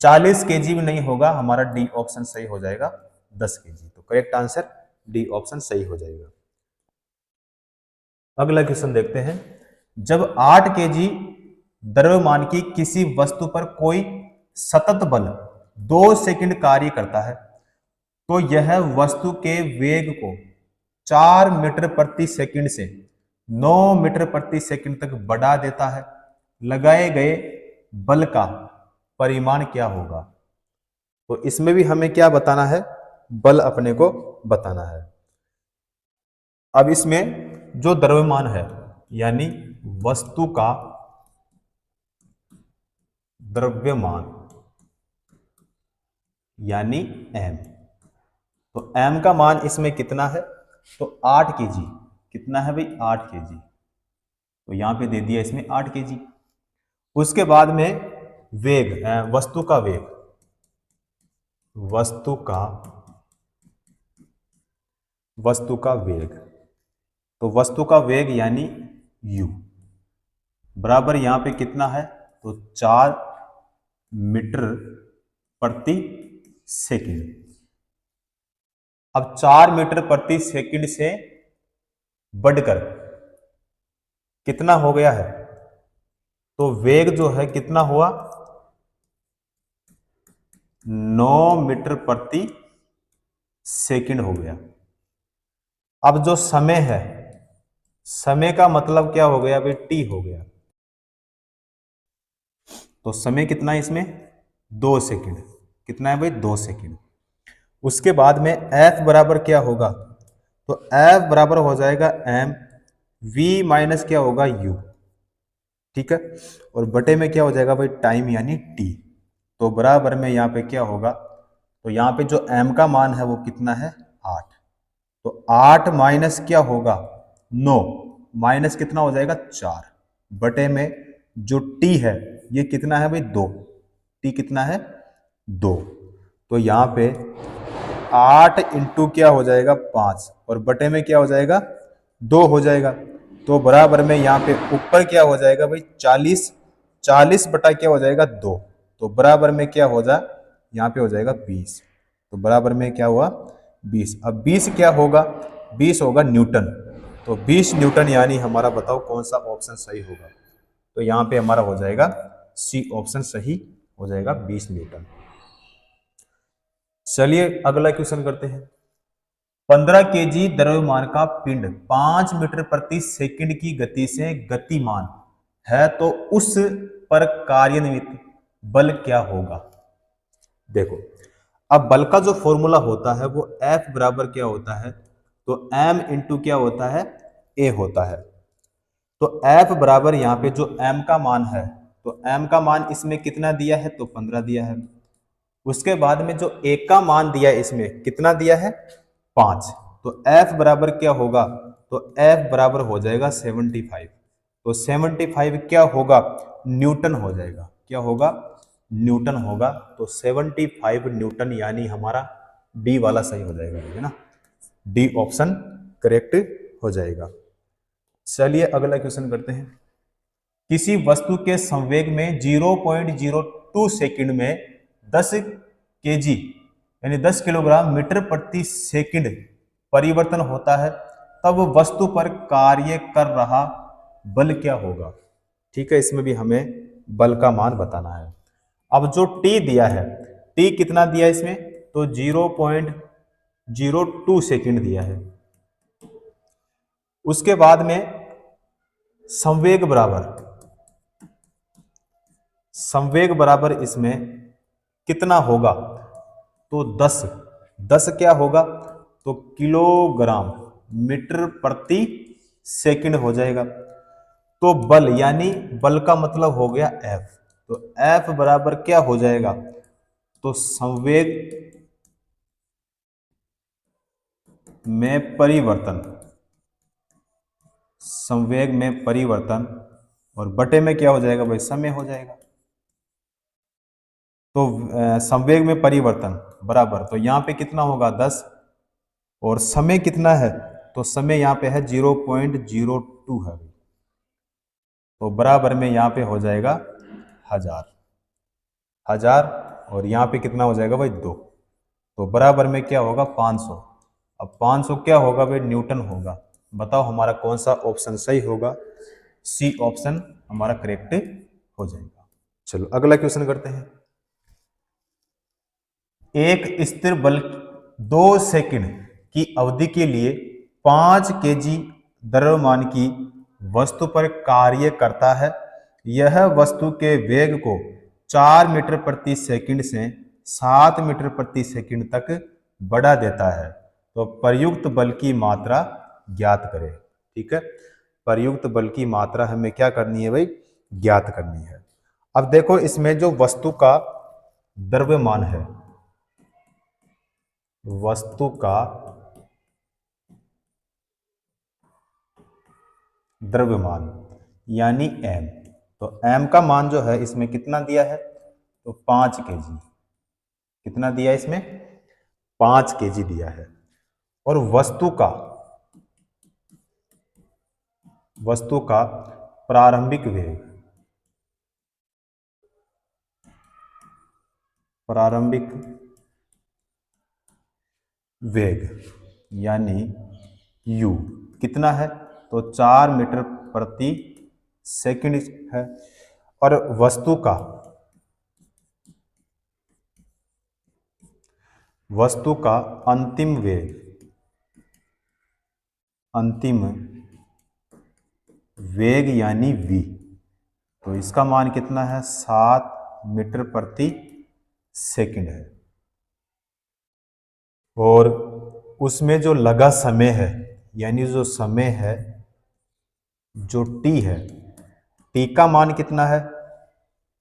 40 केजी भी नहीं होगा। हमारा डी ऑप्शन सही हो जाएगा, 10 केजी। तो करेक्ट आंसर डी ऑप्शन सही हो जाएगा। अगला क्वेश्चन देखते हैं। जब 8 केजी द्रव्यमान की किसी वस्तु पर कोई सतत बल 2 सेकंड कार्य करता है तो यह वस्तु के वेग को 4 मीटर प्रति सेकंड से 9 मीटर प्रति सेकंड तक बढ़ा देता है। लगाए गए बल का परिमाण क्या होगा? तो इसमें भी हमें क्या बताना है? बल अपने को बताना है। अब इसमें जो द्रव्यमान है यानी वस्तु का द्रव्यमान यानी m, तो m का मान इसमें कितना है? तो 8 केजी। कितना है भाई? 8 केजी। तो यहां पे दे दिया इसमें 8 केजी। उसके बाद में वेग, वस्तु का वेग, वस्तु का वेग, तो वस्तु का वेग यानी u बराबर यहां पे कितना है? तो 4 मीटर प्रति सेकंड। अब 4 मीटर प्रति सेकंड से बढ़कर कितना हो गया है? तो वेग जो है कितना हुआ? 9 मीटर प्रति सेकंड हो गया। अब जो समय है, समय का मतलब क्या हो गया भाई, टी हो गया। तो समय कितना है इसमें, 2 सेकंड। कितना है भाई, 2 सेकंड। उसके बाद में F बराबर क्या होगा, तो F बराबर हो जाएगा m, v माइनस क्या होगा u, ठीक है। और बटे में क्या हो जाएगा भाई, टाइम यानी t। तो बराबर में यहाँ पे क्या होगा, तो यहाँ पे जो m का मान है वो कितना है, 8। तो 8 माइनस क्या होगा, 9, माइनस कितना हो जाएगा 4, बटे में जो t है ये कितना है भाई, 2। t कितना है, 2। तो यहाँ पे 8 इंटू क्या हो जाएगा 5, और बटे में क्या हो जाएगा 2 हो जाएगा। तो बराबर में यहाँ पे ऊपर क्या हो जाएगा भाई, 40, 40 बटा क्या हो जाएगा 2। तो बराबर में क्या हो जाए, यहाँ पे हो जाएगा 20। तो बराबर में क्या हुआ, 20। अब 20 क्या होगा, 20 होगा न्यूटन। तो 20 न्यूटन यानी हमारा बताओ कौन सा ऑप्शन सही होगा। तो यहाँ पे हमारा हो जाएगा सी ऑप्शन सही हो जाएगा, 20 न्यूटन। चलिए अगला क्वेश्चन करते हैं। 15 केजी द्रव्यमान का पिंड 5 मीटर प्रति सेकंड की गति से गतिमान है, तो उस पर कार्यान्वित बल क्या होगा। देखो, अब बल का जो फॉर्मूला होता है वो F बराबर क्या होता है, तो m इंटू क्या होता है, a होता है। तो F बराबर यहाँ पे जो m का मान है, तो m का मान इसमें कितना दिया है, तो 15 दिया है। उसके बाद में जो a का मान दिया है इसमें कितना दिया है, 5। तो F बराबर क्या होगा, तो F बराबर हो जाएगा 75। तो 75 क्या होगा, न्यूटन हो जाएगा। क्या होगा, न्यूटन होगा। तो 75 न्यूटन यानी हमारा डी वाला सही हो जाएगा, है ना, डी ऑप्शन करेक्ट हो जाएगा। चलिए अगला क्वेश्चन करते हैं। किसी वस्तु के संवेग में 0.02 सेकंड में 10 केजी यानी 10 किलोग्राम मीटर प्रति सेकंड परिवर्तन होता है, तब वस्तु पर कार्य कर रहा बल क्या होगा। ठीक है, इसमें भी हमें बल का मान बताना है। अब जो टी दिया है, टी कितना दिया है इसमें, तो 0.02 सेकंड दिया है। उसके बाद में संवेग बराबर इसमें कितना होगा, तो 10 क्या होगा, तो किलोग्राम मीटर प्रति सेकंड हो जाएगा। तो बल यानी बल का मतलब हो गया F। तो F बराबर क्या हो जाएगा, तो संवेग में परिवर्तन और बटे में क्या हो जाएगा भाई, समय हो जाएगा। तो संवेग में परिवर्तन बराबर, तो यहाँ पे कितना होगा 10, और समय कितना है, तो समय यहाँ पे है 0.02 है। तो बराबर में यहाँ पे हो जाएगा 1000, और यहाँ पे कितना हो जाएगा भाई 2। तो बराबर में क्या होगा 500। अब 500 क्या होगा भाई, न्यूटन होगा। बताओ हमारा कौन सा ऑप्शन सही होगा, सी ऑप्शन हमारा करेक्ट हो जाएगा। चलो अगला क्वेश्चन करते हैं। एक स्थिर बल 2 सेकंड की अवधि के लिए 5 केजी द्रव्यमान की वस्तु पर कार्य करता है। यह वस्तु के वेग को 4 मीटर प्रति सेकंड से 7 मीटर प्रति सेकंड तक बढ़ा देता है। तो प्रयुक्त बल की मात्रा ज्ञात करें। ठीक है, प्रयुक्त बल की मात्रा हमें क्या करनी है भाई, ज्ञात करनी है। अब देखो इसमें जो वस्तु का द्रव्यमान है, वस्तु का द्रव्यमान यानी m। तो m का मान जो है इसमें कितना दिया है, तो 5 केजी। कितना दिया है इसमें, 5 केजी दिया है। और वस्तु का प्रारंभिक वेग यानी u कितना है, तो 4 मीटर प्रति सेकंड है। और वस्तु का वस्तु का अंतिम वेग यानी v, तो इसका मान कितना है 7 मीटर प्रति सेकंड है। और उसमें जो लगा समय है, यानी जो समय है, जो t है, t का मान कितना है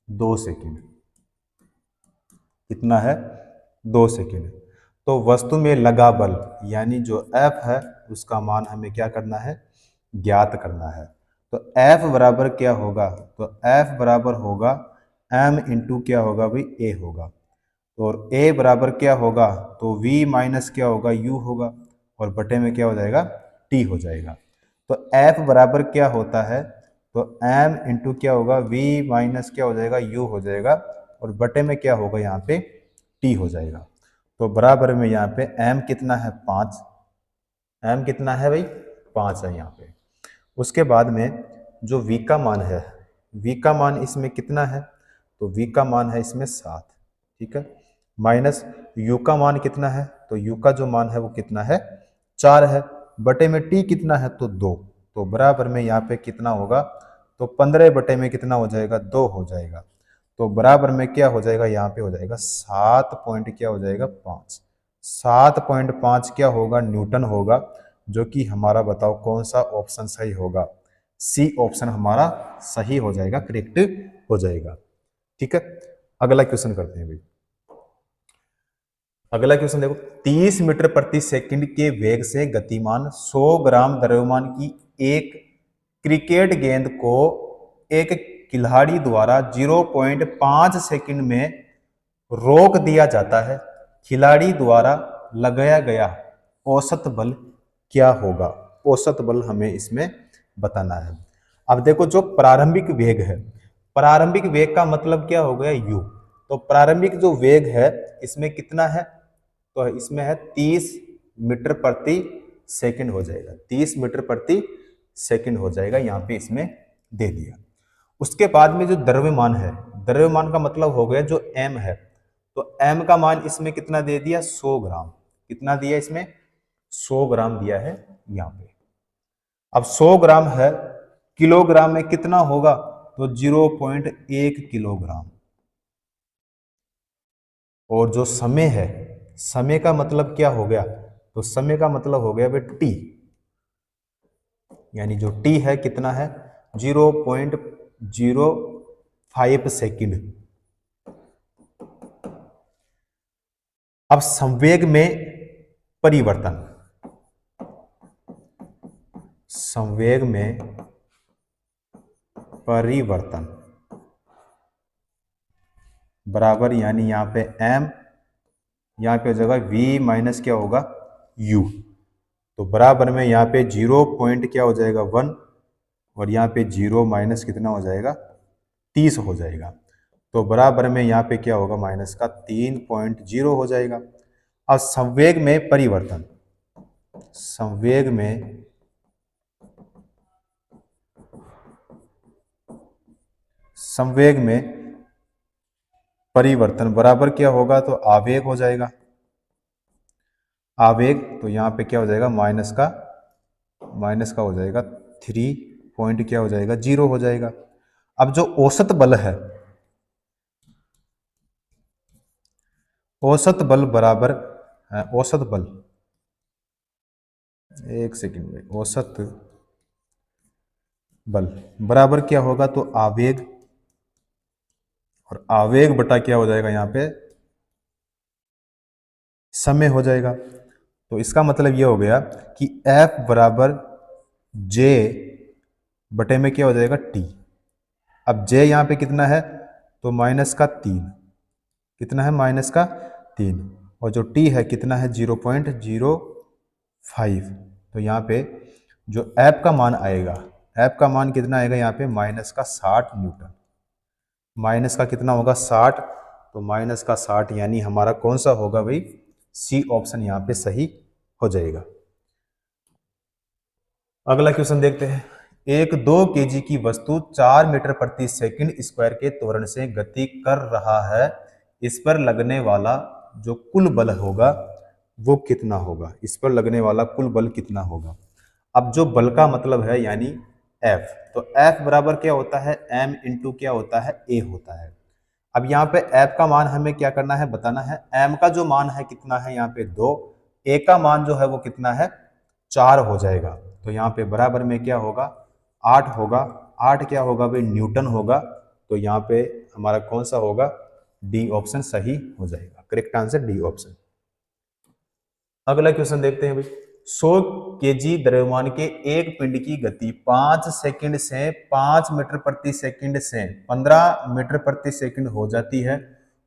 2 सेकंड। कितना है 2 सेकंड। तो वस्तु में लगा बल यानी जो F है उसका मान हमें क्या करना है, ज्ञात करना है। तो F बराबर क्या होगा, तो F बराबर होगा M इंटू क्या होगा भाई A होगा। और A बराबर क्या होगा, तो V माइनस क्या होगा U होगा, और बटे में क्या हो जाएगा T हो जाएगा। तो F बराबर क्या होता है, तो M इंटू क्या होगा V माइनस क्या हो जाएगा U हो जाएगा, और बटे में क्या होगा यहाँ पे T हो जाएगा। तो बराबर में यहाँ पे M कितना है 5, M कितना है भाई 5 है यहाँ पे। उसके बाद में जो V का मान है, V का मान इसमें कितना है, तो V का मान है इसमें 7, ठीक है, माइनस U का मान कितना है, तो U का जो मान है वो कितना है 4 है, बटे में T कितना है तो 2। तो बराबर में यहाँ पे कितना होगा, तो 15 बटे में कितना हो जाएगा 2 हो जाएगा। तो बराबर में क्या हो जाएगा, यहाँ पे हो जाएगा 7 पॉइंट क्या हो जाएगा 5, 7.5 क्या होगा न्यूटन होगा, जो कि हमारा बताओ कौन सा ऑप्शन सही होगा, सी ऑप्शन हमारा सही हो जाएगा, करेक्ट हो जाएगा। ठीक है, अगला क्वेश्चन करते हैं भाई। अगला क्वेश्चन देखो, 30 मीटर प्रति सेकंड के वेग से गतिमान 100 ग्राम द्रव्यमान की एक क्रिकेट गेंद को एक खिलाड़ी द्वारा 0.5 सेकंड में रोक दिया जाता है। खिलाड़ी द्वारा लगाया गया औसत बल क्या होगा, औसत बल हमें इसमें बताना है। अब देखो जो प्रारंभिक वेग है, प्रारंभिक वेग का मतलब क्या हो गया u, तो प्रारंभिक जो वेग है इसमें कितना है, तो इसमें है 30 मीटर प्रति सेकंड हो जाएगा, 30 मीटर प्रति सेकंड हो जाएगा, यहाँ पे इसमें दे दिया। उसके बाद में जो द्रव्यमान है, द्रव्यमान का मतलब हो गया जो m है, तो m का मान इसमें कितना दे दिया 100 ग्राम, कितना दिया इसमें 100 ग्राम दिया है यहाँ पे। अब 100 ग्राम है, किलोग्राम में कितना होगा, तो 0.1 किलोग्राम। और जो समय है, समय का मतलब क्या हो गया, तो समय का मतलब हो गया भाई टी, यानी जो टी है कितना है 0.05 सेकंड। अब संवेग में परिवर्तन, संवेग में परिवर्तन बराबर, यानी यहाँ पे m, यहाँ पे हो जाएगा v माइनस क्या होगा u, तो बराबर में यहाँ पे 0 पॉइंट क्या हो जाएगा 1, और यहाँ पे 0 माइनस कितना हो जाएगा 30 हो जाएगा। तो बराबर में यहाँ पे क्या होगा माइनस का 3.0 हो जाएगा। अब संवेग में परिवर्तन, संवेग में परिवर्तन बराबर क्या होगा, तो आवेग हो जाएगा, आवेग, तो यहाँ पे क्या हो जाएगा माइनस का हो जाएगा 3 पॉइंट क्या हो जाएगा 0 हो जाएगा। अब जो औसत बल है, औसत बल बराबर, औसत बल, एक सेकंड में, औसत बल बराबर क्या होगा, तो आवेग, और आवेग बटा क्या हो जाएगा यहाँ पे समय हो जाएगा। तो इसका मतलब ये हो गया कि F बराबर J बटे में क्या हो जाएगा T। अब J यहाँ पे कितना है, तो माइनस का 3, कितना है माइनस का 3, और जो T है कितना है 0.05। तो यहाँ पे जो F का मान आएगा, F का मान कितना आएगा यहाँ पे माइनस का 60 न्यूटन, माइनस का कितना होगा 60, तो माइनस का 60 यानी हमारा कौन सा होगा भाई, सी ऑप्शन यहाँ पे सही हो जाएगा। अगला क्वेश्चन देखते हैं। एक 2 kg की वस्तु 4 मीटर प्रति सेकंड स्क्वायर के त्वरण से गति कर रहा है, इस पर लगने वाला जो कुल बल होगा वो कितना होगा, इस पर लगने वाला कुल बल कितना होगा। अब जो बल का मतलब है यानी F, तो F बराबर क्या होता है, m इंटू क्या होता है, a होता है। अब यहाँ पे F का मान हमें क्या करना है, बताना है। m का जो मान है कितना है यहाँ पे 2, a का मान जो है वो कितना है 4 हो जाएगा। तो यहाँ पे बराबर में क्या होगा 8 होगा। 8 क्या होगा भाई, न्यूटन होगा। तो यहाँ पे हमारा कौन सा होगा, डी ऑप्शन सही हो जाएगा। Correct answer D option. अगला क्वेश्चन देखते हैं भाई। 100 केजी द्रव्यमान के एक पिंड की गति 5 सेकंड से 5 मीटर प्रति सेकंड से 15 मीटर प्रति सेकंड हो जाती है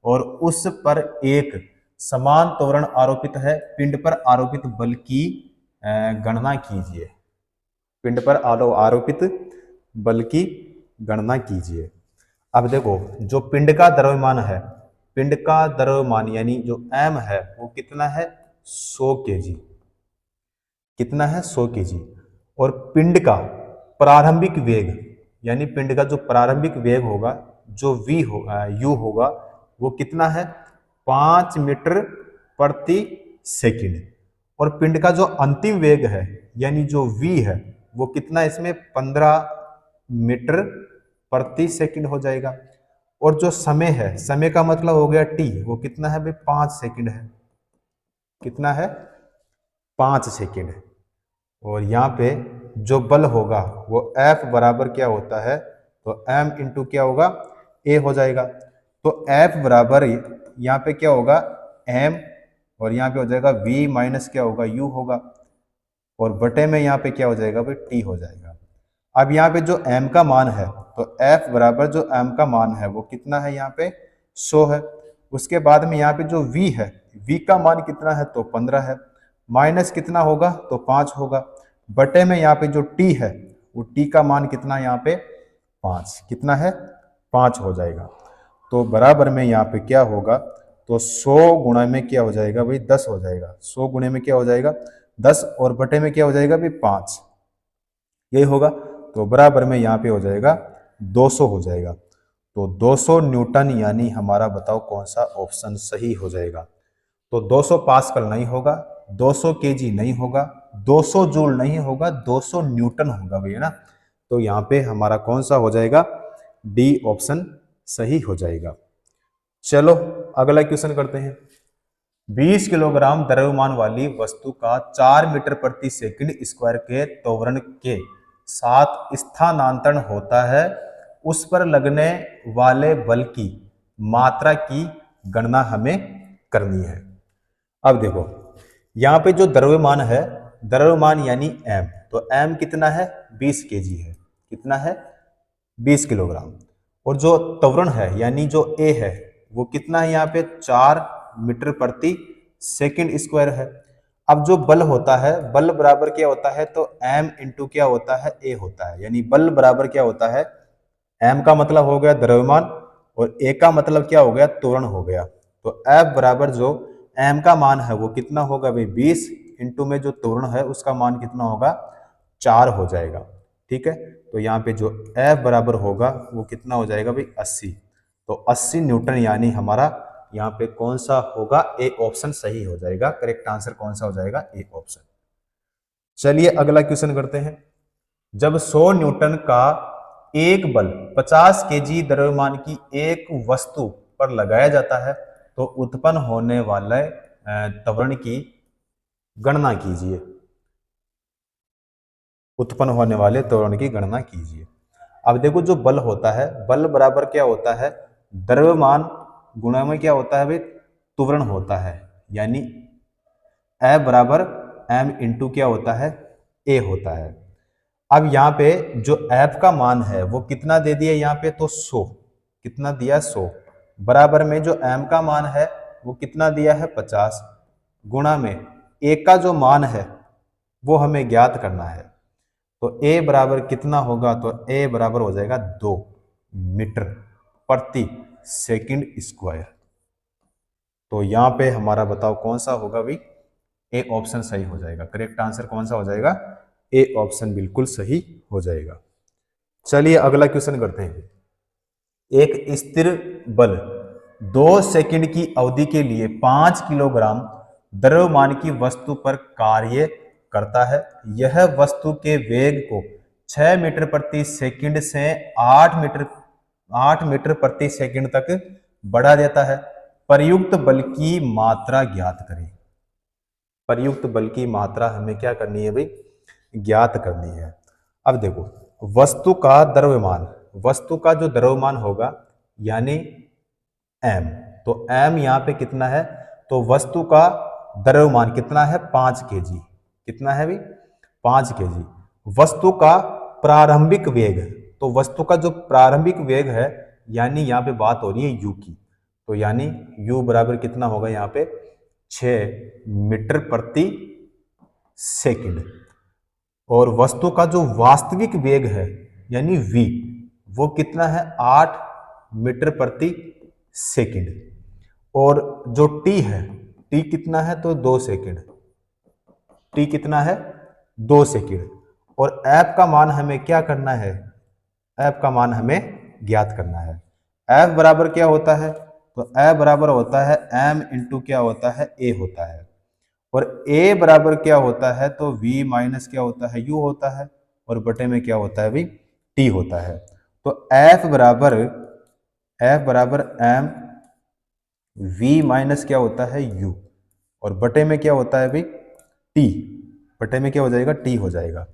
और उस पर एक समान त्वरण आरोपित है। पिंड पर आरोपित बल की गणना कीजिए। पिंड पर आरोपित बल की गणना कीजिए। अब देखो, जो पिंड का द्रव्यमान है, पिंड का द्रव्यमान यानी जो m है वो कितना है 100 केजी। कितना है 100 केजी। और पिंड का प्रारंभिक वेग यानी पिंड का जो प्रारंभिक वेग होगा, जो v होगा, u होगा, वो कितना है 5 मीटर प्रति सेकंड। और पिंड का जो अंतिम वेग है यानी जो v है वो कितना, इसमें 15 मीटर प्रति सेकंड हो जाएगा। और जो समय है, समय का मतलब हो गया t, वो कितना है भाई 5 सेकंड है। कितना है 5 सेकंड। और यहाँ पे जो बल होगा वो F बराबर क्या होता है, तो m इंटू क्या होगा a हो जाएगा। तो F बराबर यहाँ पे क्या होगा m, और यहाँ पे हो जाएगा v माइनस क्या होगा u होगा, और बटे में यहाँ पे क्या हो जाएगा भाई t हो जाएगा। अब यहाँ पे जो m का मान है, तो F बराबर जो m का मान है वो कितना है यहाँ पे 100 है। उसके बाद में यहाँ पे जो v है, v का मान कितना है तो 15 है, माइनस कितना होगा तो 5 होगा, बटे में यहाँ पे जो t है वो t का मान कितना है यहाँ पे 5, कितना है 5 हो जाएगा। तो बराबर में यहाँ पे क्या होगा, तो 100 गुणा में क्या हो जाएगा भाई 10 हो जाएगा। 100 गुणे में क्या हो जाएगा 10, और बटे में क्या हो जाएगा भाई 5, यही होगा। तो बराबर में यहाँ पे हो जाएगा 200 हो जाएगा। तो 200 न्यूटन यानी हमारा बताओ कौन सा ऑप्शन सही हो जाएगा। तो 200 पास्कल नहीं होगा, 200 केजी नहीं होगा, 200 जूल नहीं होगा, 200 न्यूटन होगा भैया ना। तो यहाँ पे हमारा कौन सा हो जाएगा, डी ऑप्शन सही हो जाएगा। चलो अगला क्वेश्चन करते हैं। 20 किलोग्राम द्रव्यमान वाली वस्तु का 4 मीटर प्रति सेकंड स्क्वायर के त्वरण के साथ स्थानांतरण होता है। उस पर लगने वाले बल की मात्रा की गणना हमें करनी है। अब देखो, यहाँ पे जो द्रव्यमान है, द्रव्यमान यानी m, तो m कितना है 20 केजी है। कितना है 20 किलोग्राम। और जो त्वरण है यानी जो a है वो कितना है यहाँ पे 4 मीटर प्रति सेकंड स्क्वायर है। अब जो बल होता है, बल बराबर क्या होता है, तो m इंटू क्या होता है a होता है। यानी बल बराबर क्या होता है, m का मतलब हो गया द्रव्यमान और a का मतलब क्या हो गया त्वरण हो गया। तो F बराबर जो m का मान है वो कितना होगा भाई 20, इंटू में जो त्वरण है उसका मान कितना होगा 4 हो जाएगा। ठीक है, तो यहाँ पे जो F बराबर होगा वो कितना हो जाएगा भाई 80। तो 80 न्यूटन यानी हमारा यहाँ पे कौन सा होगा, ए ऑप्शन सही हो जाएगा। करेक्ट आंसर कौन सा हो जाएगा, ए ऑप्शन। चलिए अगला क्वेश्चन करते हैं। जब 100 न्यूटन का एक बल 50 केजी द्रव्यमान की एक वस्तु पर लगाया जाता है तो उत्पन्न होने वाले त्वरण की गणना कीजिए। उत्पन्न होने वाले त्वरण की गणना कीजिए। अब देखो, जो बल होता है, बल बराबर क्या होता है, द्रव्यमान गुणा में क्या होता है भाई त्वरण होता है। यानी F बराबर m इंटू क्या होता है a होता है। अब यहाँ पे जो F का मान है वो कितना दे दिया यहाँ पे, तो 100। कितना दिया 100, बराबर में जो m का मान है वो कितना दिया है 50, गुणा में a का जो मान है वो हमें ज्ञात करना है। तो a बराबर कितना होगा, तो a बराबर हो जाएगा 2 मीटर प्रति सेकंड स्क्वायर। तो यहाँ पे हमारा बताओ कौन सा होगा भाई, ए ऑप्शन सही हो जाएगा। करेक्ट आंसर कौन सा हो जाएगा, ए ऑप्शन बिल्कुल सही हो जाएगा। चलिए अगला क्वेश्चन करते हैं। एक स्थिर बल 2 सेकंड की अवधि के लिए 5 किलोग्राम द्रव्यमान की वस्तु पर कार्य करता है। यह वस्तु के वेग को 6 मीटर प्रति सेकंड से 8 मीटर प्रति सेकंड तक बढ़ा देता है। प्रयुक्त बल की मात्रा ज्ञात करें। प्रयुक्त बल की मात्रा हमें क्या करनी है भाई, ज्ञात करनी है। अब देखो, वस्तु का द्रव्यमान, वस्तु का जो द्रव्यमान होगा यानी m, तो m यहाँ पे कितना है, तो वस्तु का द्रव्यमान कितना है 5 kg, कितना है भाई 5 kg। वस्तु का प्रारंभिक वेग, तो वस्तु का जो प्रारंभिक वेग है यानी यहाँ पे बात हो रही है u की, तो यानी u बराबर कितना होगा यहाँ पे 6 मीटर प्रति सेकंड। और वस्तु का जो वास्तविक वेग है यानी v, वो कितना है 8 मीटर प्रति सेकंड। और जो t है, t कितना है तो 2 सेकंड, t कितना है 2 सेकंड। और f का मान हमें क्या करना है, f का मान हमें ज्ञात करना है। f बराबर क्या होता है, तो f बराबर होता है m इंटू क्या होता है a होता है। और a बराबर क्या होता है, तो v माइनस क्या होता है u होता है, और बटे में क्या होता है भाई t होता है। तो f बराबर m v माइनस क्या होता है u, और बटे में क्या होता है भाई t, बटे में क्या हो जाएगा t हो जाएगा।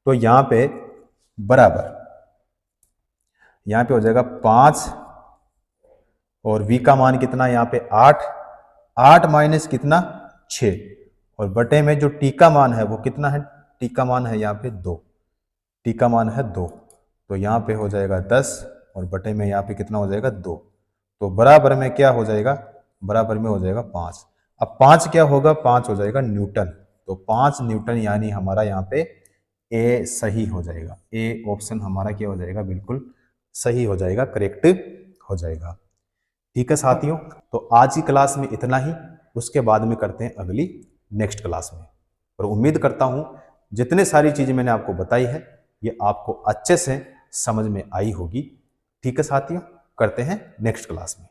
तो यहाँ पे बराबर, यहाँ पे हो जाएगा 5 और v का मान कितना यहाँ पे 8 माइनस कितना 6, और बटे में जो t का मान है वो कितना है, t का मान है यहाँ पे 2, t का मान है 2, तो यहाँ पे हो जाएगा 10 और बटे में यहाँ पे कितना हो जाएगा 2, तो बराबर में क्या हो जाएगा, बराबर में हो जाएगा 5। अब 5 क्या होगा, 5 हो जाएगा न्यूटन, तो 5 न्यूटन यानी हमारा यहाँ पे ए सही हो जाएगा, ए ऑप्शन हमारा क्या हो जाएगा, बिल्कुल सही हो जाएगा, करेक्ट हो जाएगा। ठीक है साथियों, तो आज की क्लास में इतना ही, उसके बाद में करते हैं अगली नेक्स्ट क्लास में। और उम्मीद करता हूं जितने सारी चीजें मैंने आपको बताई है ये आपको अच्छे से समझ में आई होगी। ठीक है साथियों, करते हैं नेक्स्ट क्लास में।